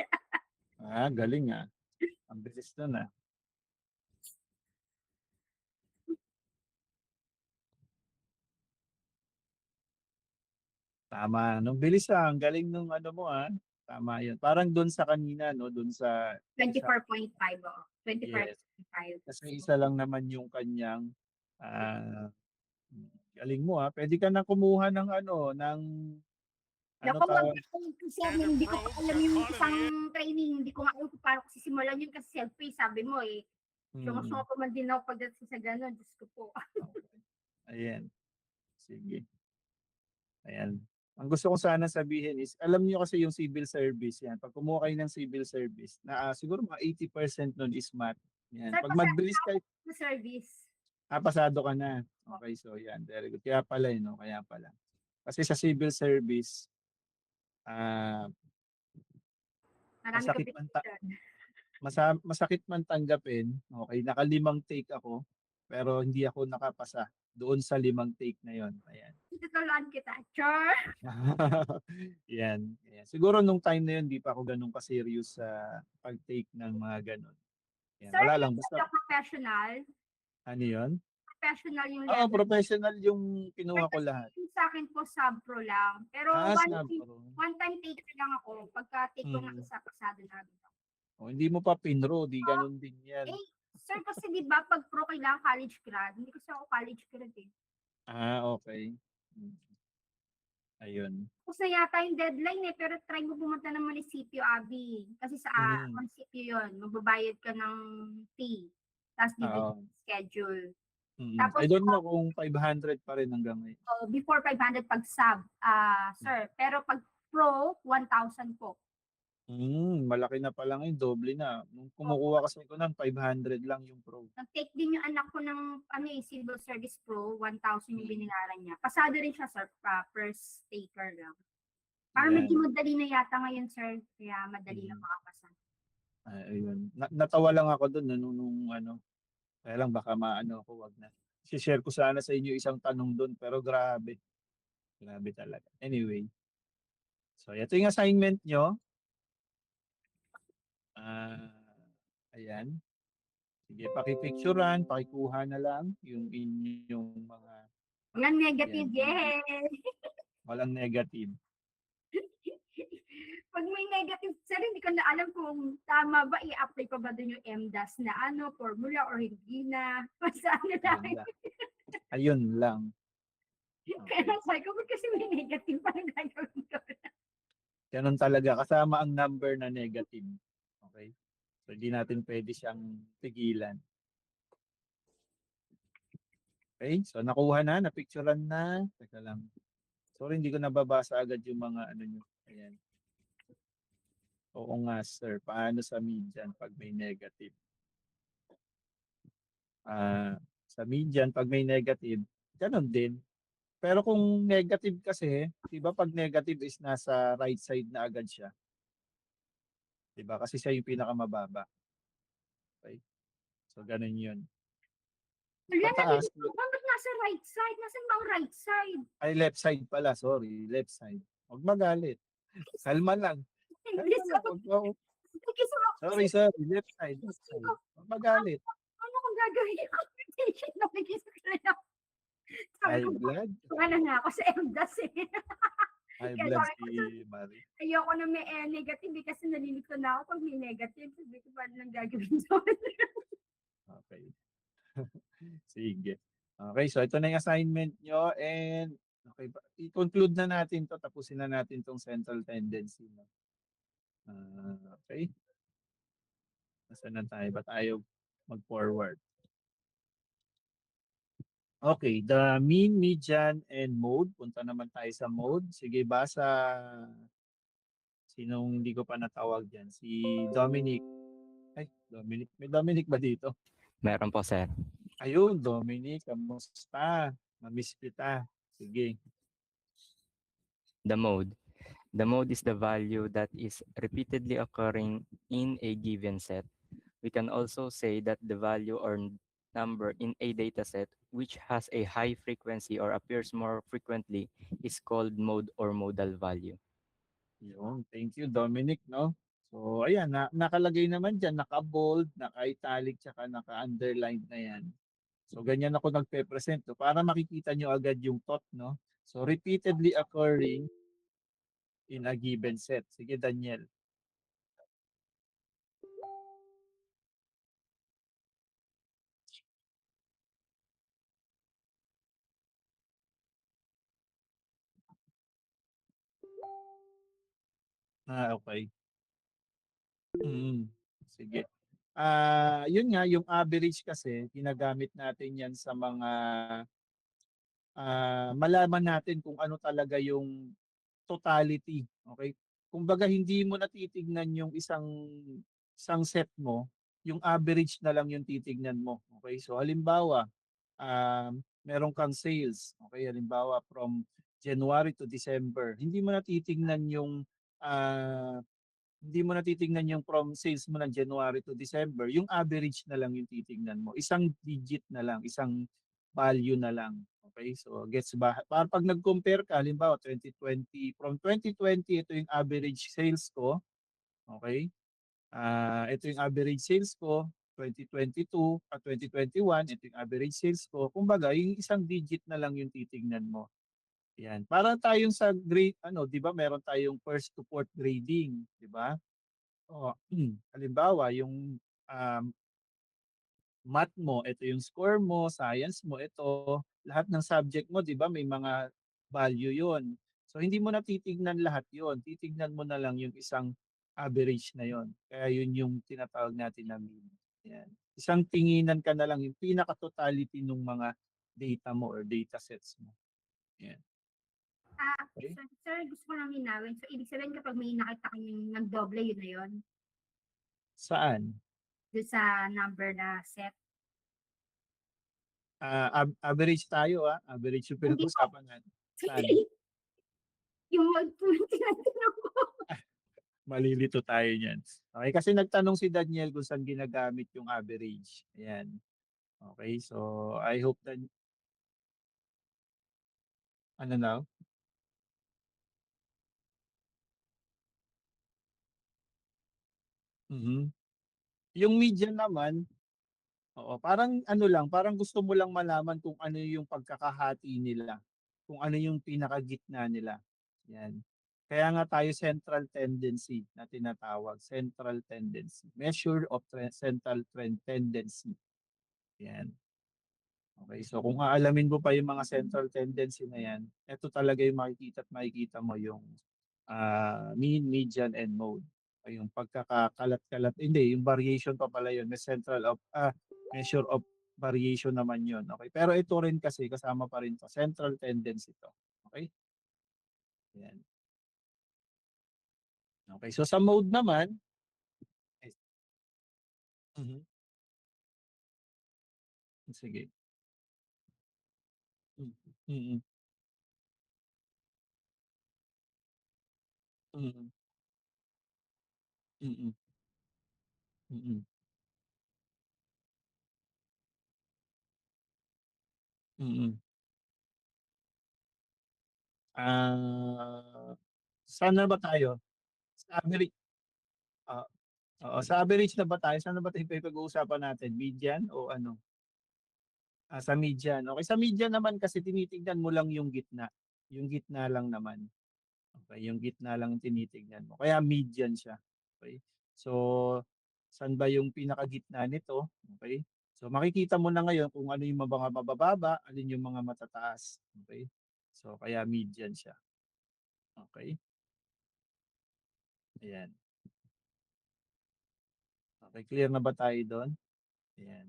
A: Galing ah. Ang bilis nun ah. Tama. Nung bilis ah. Ang galing nung ano mo ah. Tama yun. Parang doon sa kanina, no? Doon sa
G: 24.5 oh. 24.5.
A: Yes. Kasi isa lang naman yung kanyang galing mo ah. Pwede ka na kumuha ng ano, ng
G: Naku, kasi hindi ko pa alam yung isang training, hindi ko nga alam kung paano ko sisimulan yun kasi self-pay, sabi mo eh. Sumusunod pa man din ako pagdating sa gano'n, Diyos ko po.
A: Ayan. Sige. Ayan. Ang gusto ko sana sabihin is, alam niyo kasi yung civil service yan. Pag kumuha kayo ng civil service, na siguro mga 80% nun is math. Yan.
G: Sir,
A: Pag mag-bilis kayo,
G: sa service.
A: pasado ka na. Okay, so yan. Very good. Kaya pala, no? Kaya pala. Kasi sa civil service,
G: Marami
A: masakit
G: ko
A: man, masakit man tanggapin. Okay, naka-5 take ako, pero hindi ako nakapasa doon sa 5 take na yon. Ayan.
G: Tutulaan kita. Char!
A: Yan. Ayan. Siguro nung time na yun, di pa ako ganun ka-serious sa pag-take ng mga ganun. Yan.
G: Sir,
A: Wala lang.
G: yung
A: Basta,
G: professional.
A: ano yun?
G: Professional yung
A: Oo,
G: level.
A: professional yung kinuha ko
G: Kasi
A: lahat.
G: yung sa akin po, sub-pro lang. Pero
A: Sabro.
G: one time take lang ako. Pagka take ko ng
A: Mm.
G: isa, pasado na agad ako.
A: Oh, hindi mo pa pinro, di ganun din yan.
G: Eh, sir, kasi di ba pag pro kailangan college grad? Hindi kasi ako college grad eh.
A: Okay. Ayun.
G: Tapos na yata yung deadline eh, pero try mo pumunta ng munisipyo, Abi. Kasi sa munisipyo yun, magbabayad ka ng fee. Tapos
A: Oo.
G: schedule.
A: Mm.
G: Tapos,
A: I don't know kung 500 pa rin hanggang ngayon.
G: before 500 pag sub, sir. Pero pag pro, 1,000 po.
A: Malaki na pala ngayon, doble na. Nung kumukuha kasi ko ng 500 lang yung pro.
G: Nag-take din yung anak ko ng civil service pro, 1,000 yung binayaran niya. Pasado rin siya, sir, first taker lang. Parang
A: Yan.
G: medyo madali na yata ngayon, sir. Kaya madali na makapasa.
A: Ayun. Natawa lang ako doon nung ano. Kaya lang baka maano ako, wag na. Si-share ko sana sa inyo isang tanong doon, pero grabe. Grabe talaga. Anyway. So, ito yung assignment nyo. Ayan. Sige, pakipicturean, pakikuha na lang yung inyong mga...
G: Walang negative,
A: Yan.
G: yay!
A: Walang negative.
G: Pag may negative, sir, hindi ko na alam kung tama ba, i-apply pa ba doon yung MDAS na formula or hindi na. Basta ano lang.
A: Ganda. Ayun lang.
G: Kaya sabi ko, kasi may negative pa na gagawin ko.
A: Ganun talaga. Kasama ang number na negative. Okay? So, hindi natin pwede siyang pigilan. Okay? So, nakuha na, napicturean na. Teka lang. Sorry, hindi ko nababasa agad yung mga ano nyo. Ayan. Oo nga, sir. Paano sa median pag may negative? Sa median, pag may negative, ganun din. Pero kung negative kasi, di ba pag negative is nasa right side na agad siya. Di ba? Kasi siya yung pinakamababa. Okay? So, ganun yun.
G: Wala na,
A: Pataas.
G: bakit nasa right side? Nasaan ba ang right side?
A: Ay, left side pala. Sorry, left side. Huwag magalit. Kalma lang.
G: Hindi,
A: Sorry, sorry. Left side. Left side. Huwag magalit.
G: Ano kung gagawin yung computation na nag-isip ko na lang.
A: High blood.
G: Wala na ako sa MDAS eh.
A: High
G: Kaya
A: blood
G: sabi ko,
A: si Marie.
G: ayoko na may negative eh, kasi nalilito na ako pag may negative. Sabi ko, paano lang gagawin doon?
A: Okay. Sige. Okay, so ito na yung assignment nyo and okay, i-conclude na natin to, tapusin na natin tong central tendency. No? Okay. Nasaan na tayo? Ba't ayaw mag-forward? Okay, the mean, median, and mode. Punta naman tayo sa mode. Sige, basa. Sinong hindi ko pa natawag dyan? Si Dominic. Ay, Dominic. May Dominic ba dito?
K: Meron po, sir.
A: Ayun, Dominic. Kamusta? Mamiss kita. Sige.
K: The mode. The mode is the value that is repeatedly occurring in a given set. We can also say that the value or number in a dataset which has a high frequency or appears more frequently is called mode or modal value.
A: Yun. Thank you, Dominic. No? So, ayan. Nakalagay naman dyan. Naka-bold, naka-italic, tsaka naka-underline na yan. So, ganyan ako nagpe-present. So, para makikita nyo agad yung thought. No? So, repeatedly occurring in a given set. Sige, Daniel. Okay. Sige. Yun nga, yung average kasi, ginagamit natin yan sa mga malaman natin kung ano talaga yung totality. Okay? Kumbaga hindi mo natitignan yung isang set mo, yung average na lang yung titignan mo. Okay? So halimbawa, meron kang sales. Okay? Halimbawa from January to December. Ah, hindi mo natitignan yung from sales mo ng January to December, yung average na lang yung titignan mo. Isang digit na lang, isang value na lang. Okay? So gets ba? Para pag nag-compare ka, halimbawa 2020, from 2020 ito yung average sales ko, okay? Ito yung average sales ko 2022 at 2021, ito yung average sales ko. Kumbaga, yung isang digit na lang yung titignan mo. Yan. Para tayong sa grade, 'di ba, meron tayong first to fourth grading, 'di ba? O, halimbawa, yung um, math mo, ito yung score mo, science mo, ito, lahat ng subject mo, 'di ba, may mga value 'yon. So hindi mo na titignan lahat 'yon. Titignan mo na lang yung isang average na 'yon. Kaya 'yun yung tinatawag natin na mean. Yan. Isang tinginan ka na lang yung pinaka-totality ng mga data mo or data sets mo. Yan. Okay?
G: Sir, gusto ko lang linawin. So, ibig sabihin kapag may nakita kayong nagdoble, yun na yun?
A: Saan?
G: Doon sa number na set?
A: Average tayo, average yung
G: Hindi po.
A: pinag-usapan natin. Saan?
G: Yung tinatanong ko.
A: Malilito tayo niyan. Okay, kasi nagtanong si Daniel kung saan ginagamit yung average. Ayan. Okay, so I hope that ano na? Mhm. Yung median naman, oo, parang ano lang, parang gusto mo lang malaman kung ano yung pagkakahati nila, kung ano yung pinakagitna nila. Yan. Kaya nga tayo central tendency na tinatawag, central tendency. Measure of central trend tendency. Yan. Okay, so kung aalamin mo pa yung mga central tendency na yan, ito talaga yung makikita at makikita mo yung mean, median, and mode. Ay, yung pagkakakalat-kalat, hindi, yung variation pa pala yun, may measure of variation naman yun. Okay, pero ito rin kasi kasama pa rin to, central tendency to. Okay? Yan. Okay, so sa mode naman, mhm, sige. Mm, mm, mm, mm, mm, mm. Ah, saan na ba tayo? Sa average, ah, oo, sa average na ba tayo? Saan na ba tayo pag-uusapan natin? Median o ano? Sa median. Okay, sa median naman kasi tinitignan mo lang yung gitna. Yung gitna lang naman. Okay, yung gitna lang tinitignan mo. Kaya median siya. Okay? So, saan ba yung pinakagitna nito? Okay? So, makikita mo na ngayon kung ano yung mga mabababa, alin yung mga matataas. Okay? So, kaya median siya. Okay? Ayan. Okay, clear na ba tayo doon? Ayan.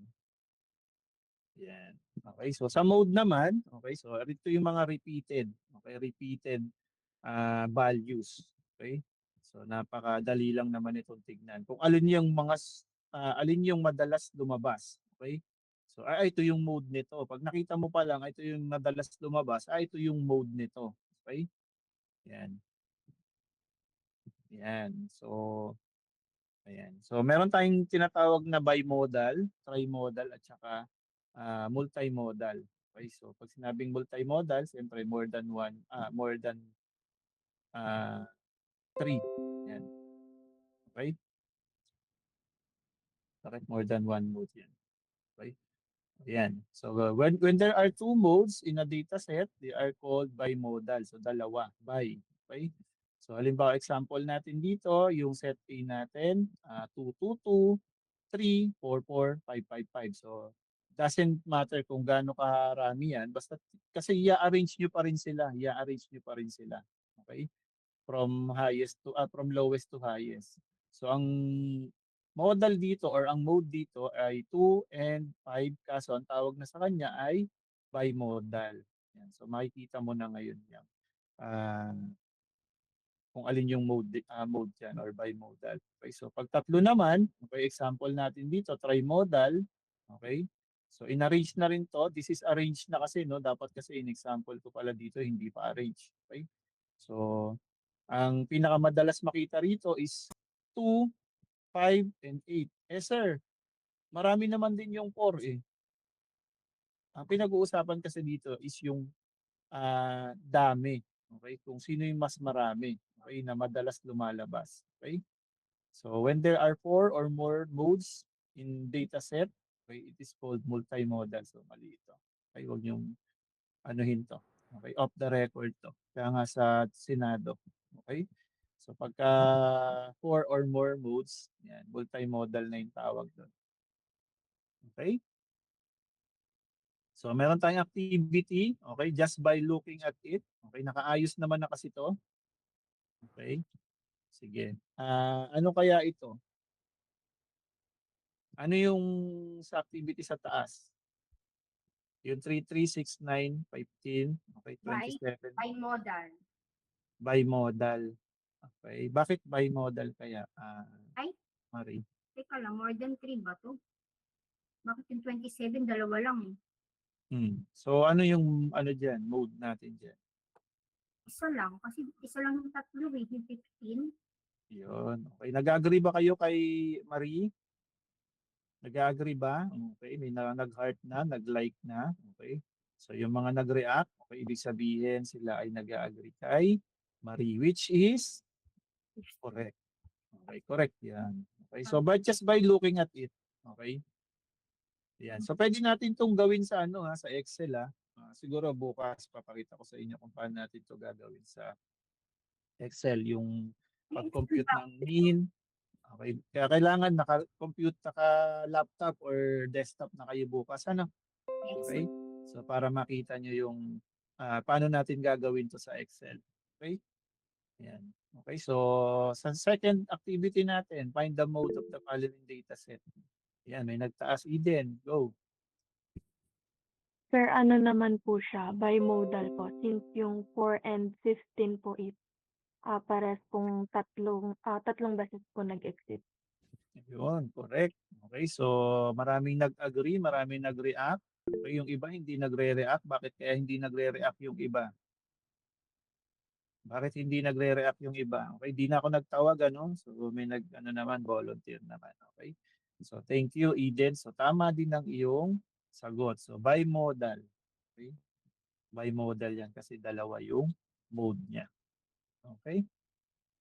A: Ayan. Okay, so sa mode naman, okay, so ito yung mga repeated. Okay, repeated values. Okay? So napakadali lang naman itong tignan. Kung alin yung alin yung madalas lumabas. Okay? So ito yung mode nito. Pag nakita mo pa lang, ito yung madalas lumabas, ito yung mode nito. Okay? Yan. Yan. So ayan. So meron tayong tinatawag na bimodal, trimodal at saka multimodal. Okay? So pag sinabing multimodal, siyempre more than uh, 3. Yan. Okay? Bakit more than one mode yan? Okay? Ayan. So when there are two modes in a data set, they are called bimodal. So dalawa, bi. Okay? So halimbawa example natin dito, yung set A natin, 2, 2, 2, 3, 4, 4, 5, 5, 5. So doesn't matter kung gaano karami yan, basta kasi i-arrange nyo pa rin sila, i-arrange nyo pa rin sila. Okay? From lowest to highest. So ang modal dito or ang mode dito ay 2 and 5, kaso ang tawag na sa kanya ay bimodal. Yan. So makikita mo na ngayon yan. kung alin yung mode dyan or bimodal. Okay, so pag tatlo naman, okay, example natin dito, trimodal, okay, so in-arrange na rin to. This is arranged na kasi, no? Dapat kasi in example ko pala dito, hindi pa arrange. Okay, so ang pinakamadalas makita rito is 2, 5, and 8. Eh sir, marami naman din yung 4 eh. Ang pinag-uusapan kasi dito is yung dami. Okay? Kung sino yung mas marami. Okay? Na madalas lumalabas. Okay? So when there are 4 or more modes in data set, okay, it is called multimodal. So mali ito. Okay? Huwag yung anuhin to. Okay? Off the record to. Kaya nga sa Senado. Okay? So pagka 4 or more modes, yan, multimodal na yung tawag doon. Okay? So meron tayong activity, okay, just by looking at it. Okay, nakaayos naman na kasi to. Okay. Sige. Ano kaya ito? Ano yung sa activity sa taas? Yung 3, 3, 6, 9, 15, okay, 27.
G: Bimodal.
A: Bimodal. Okay. Bakit bimodal kaya?
G: Ay.
A: Marie.
G: Teka lang, more than 3 ba to? Bakit yung 27, dalawa lang eh?
A: So ano yung ano diyan, mode natin diyan?
G: Isa lang, kasi isa lang yung tatlo eh, yung 15.
A: Yun. Okay. Nag-agree ba kayo kay Marie? Nag-agree ba? Okay. May nag-heart na, nag-like na. Okay. So yung mga nag-react, okay, ibig sabihin sila ay nag-agree kay Marie, which is correct. Okay, correct yan. Okay. So but just by looking at it, okay. Yan. So pwede natin tong gawin sa ano ha, sa Excel ha. Siguro bukas papakita ko sa inyo kung paano natin to gagawin sa Excel, yung pag-compute ng mean. Okay. Kaya kailangan naka-compute, naka-laptop or desktop na kayo bukas. Ano? Okay. So para makita nyo yung paano natin gagawin to sa Excel. Okay. Yan. Okay. So sa second activity natin, find the mode of the following data set. Yan. May nagtaas. Eden. Go.
D: Sir, ano naman po siya, bimodal po, since yung 4 and 15 po is pares pong tatlong beses po nag-exit.
A: Yun. Correct. Okay. So maraming nag-agree, maraming nag-react. Okay. Yung iba hindi nagre-react. Bakit kaya hindi nagre-react yung iba? Bakit hindi nagre-react yung iba? Okay, di na ako nagtawag, ano? So may ano naman, volunteer naman. Okay. So thank you, Eden. So tama din ang iyong sagot. So bimodal. Okay. Bimodal yan kasi dalawa yung mode niya. Okay.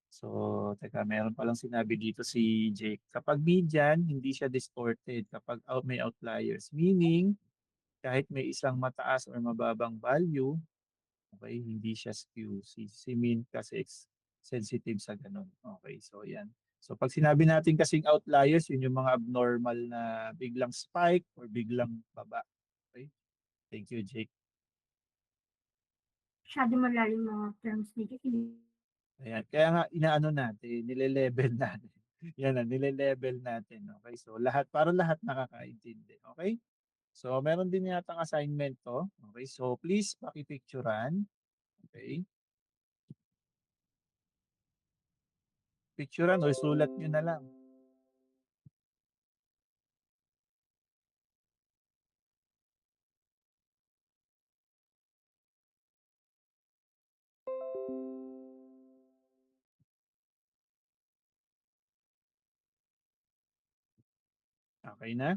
A: So teka, meron palang sinabi dito si Jake. Kapag median, hindi siya distorted. Kapag may outliers. Meaning, kahit may isang mataas or mababang value, okay, hindi siya skew. Si mean kasi sensitive sa ganun. Okay, so yan. So pag sinabi natin kasing outliers, yun yung mga abnormal na biglang spike or biglang baba. Okay? Thank you, Jake.
G: Masyado malalim mga terms ni Jake.
A: Ayan. Kaya nga inaano natin, nile-level natin. Yan na, nile-level natin. Okay, so para lahat nakakaintindi. Okay? So meron din yatang assignment to. Okay, so please pakipicturan. Okay? Picturean or sulat nyo na lang. Okay na?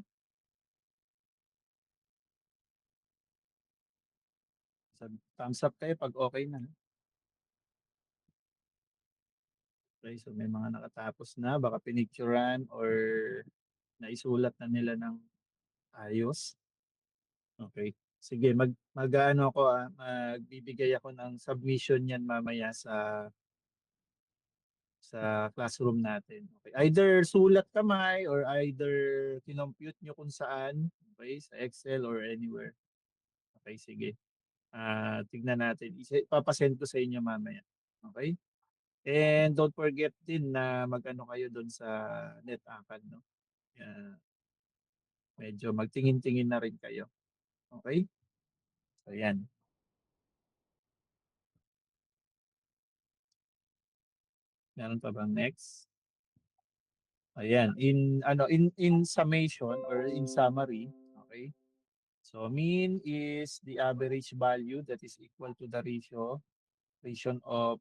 A: Thumbs up kayo pag okay na. Okay, so may mga nakatapos na, baka pinicturan or naisulat na nila ng ayos. Okay. Sige, mag-ano ako magbibigay ako ng submission yan mamaya sa classroom natin. Okay. Either sulat kamay or either kinompute nyo kung saan, okay, sa Excel or anywhere. Okay, sige. Tignan natin. Papasend ko sa inyo mamaya. Okay? And don't forget din na mag-ano kayo doon sa NetAcad, no? Medyo magtingin-tingin na rin kayo. Okay? So, yan. Meron pa bang next? Ayan, in summation or in summary, okay? So mean is the average value that is equal to the ratio of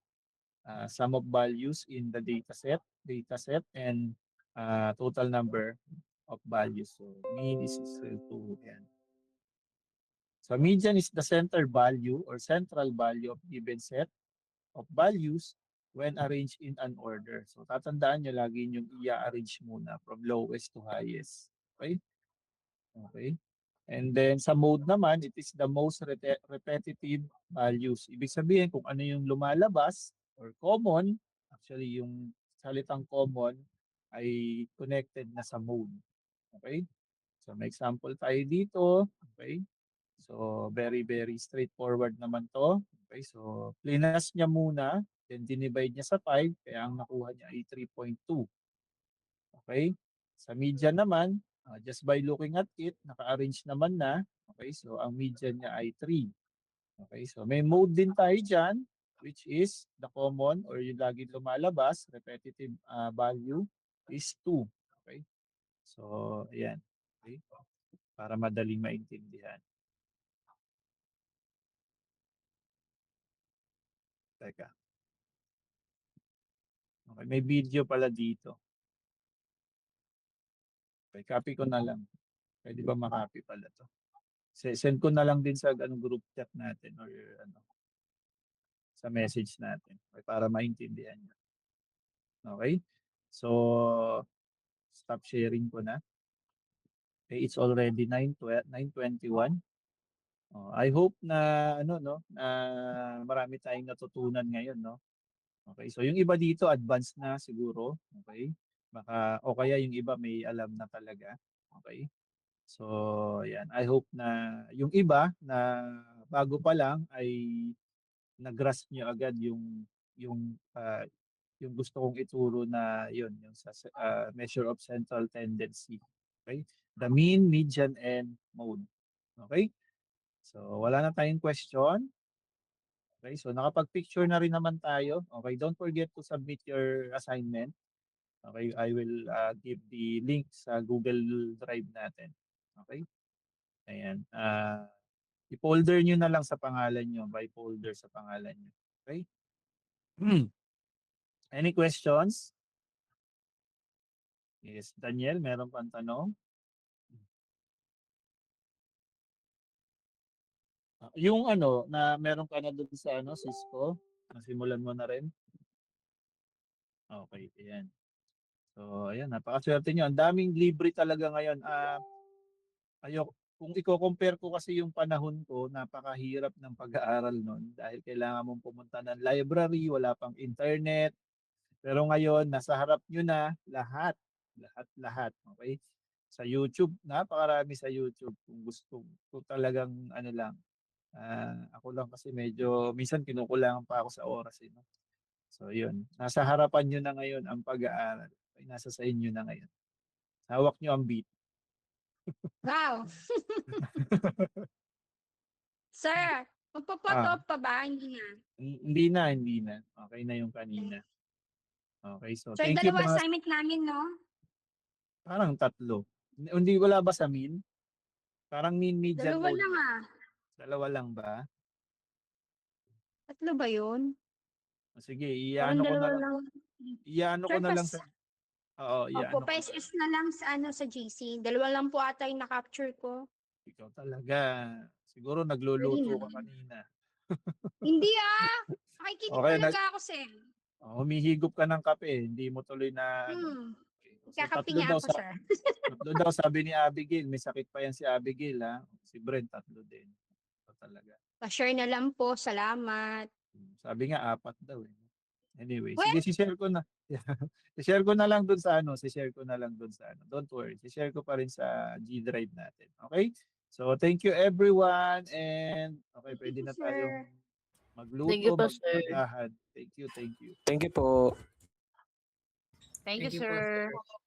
A: sum of values in the data set and total number of values. So mean is equal to yan. So median is the center value or central value of given set of values when arranged in an order. So tatandaan nyo lagi yung i-arrange muna from lowest to highest. Okay? Okay. And then sa mode naman, it is the most repetitive values. Ibig sabihin kung ano yung lumalabas or common, actually yung salitang common ay connected na sa mode. Okay? So may example tayo dito. Okay? So very straightforward naman to. Okay? So plinas niya muna, then dinivide niya sa 5, kaya ang nakuha niya ay 3.2. Okay? Sa median naman, just by looking at it, naka-arrange naman na. Okay, so ang median niya ay 3. Okay, so may mode din tayo dyan, which is the common or yung lagi lumalabas, repetitive value is 2. Okay, so ayan. Okay, para madaling maintindihan. Teka. Okay, may video pala dito. Okay, copy ko na lang. Pwede ba makopy pala to? Send ko na lang din sa group chat natin or sa message natin para maintindihan nyo. Okay? So, stop sharing ko na. Okay, it's already 9:21. I hope na marami tayong natutunan ngayon, no? Okay, so yung iba dito advanced na siguro, okay? Baka o kaya yung iba may alam na talaga. Okay? So, yan. I hope na yung iba na bago pa lang ay nag-grasp nyo agad yung gusto kong ituro na yun, yung sa measure of central tendency. Okay? The mean, median, and mode. Okay? So, wala na tayong question. Okay? So, nakapag-picture na rin naman tayo. Okay? Don't forget to submit your assignment. Okay? I will give the link sa Google Drive natin. Okay? Ayan. I-folder nyo na lang sa pangalan nyo. By folder sa pangalan nyo. Okay? Any questions? Yes, Daniel, meron pang tanong? Yung na meron ka na dun sa Cisco, nasimulan mo na rin? Okay, ayan. So, ayan, napakaswerte nyo. Ang daming libre talaga ngayon. Kung i-compare ko kasi yung panahon ko, napakahirap ng pag-aaral nun dahil kailangan mong pumunta ng library, wala pang internet. Pero ngayon, nasa harap nyo na lahat. Lahat. Okay? Sa YouTube, napakarami sa YouTube. Kung gusto ko talagang lang. Ako lang kasi medyo, minsan kinukulangan pa ako sa oras. No? So yun, nasa harapan nyo na ngayon ang pag-aaral. Okay, nasa sa inyo na ngayon. Hawak nyo ang beat.
G: Wow! Sir, magpa-photo pa ba? Hindi na.
A: Hindi na. Okay na yung kanina. Okay, so
G: So, yung
A: thank you
G: dalawa
A: mga...
G: assignment namin, no?
A: Parang 3. Hindi wala ba sa mean? Parang mean, median,
G: Dalawa
A: mode.
G: lang
A: Dalawa lang ba?
G: 3 ba yun?
A: Sige,
G: Parang
A: iano ko na
G: dalawa
A: lang.
G: lang.
A: Iano ko na lang sa... Oo,
G: Opo,
A: iano ko.
G: pa-SS na lang sa GC. Dalawa lang po ata yung na-capture ko.
A: Ikaw talaga. Siguro nagluluto ka kanina.
G: Hindi Nakikinig
A: Okay,
G: talaga ako, sir.
A: Humihigop ka ng kape. Hindi mo tuloy na... Okay. So,
G: Kakape nga ako, sir.
A: 3 daw sabi ni Abigail. May sakit pa yan si Abigail, ha? Si Brent, 3 din. So, talaga.
G: Pa-share na lang po. Salamat.
A: Sabi nga 4 daw eh. Anyway,
G: Well,
A: sige, si-share ko na. Si-share ko na lang dun sa si-share ko na lang dun sa Don't worry, si-share ko pa rin sa G Drive natin. Okay? So, thank you everyone and okay, pwede na tayong magluto, maglahad. Thank you.
K: Thank you po.
J: Thank you,
F: Thank you po,
J: sir.
F: sir.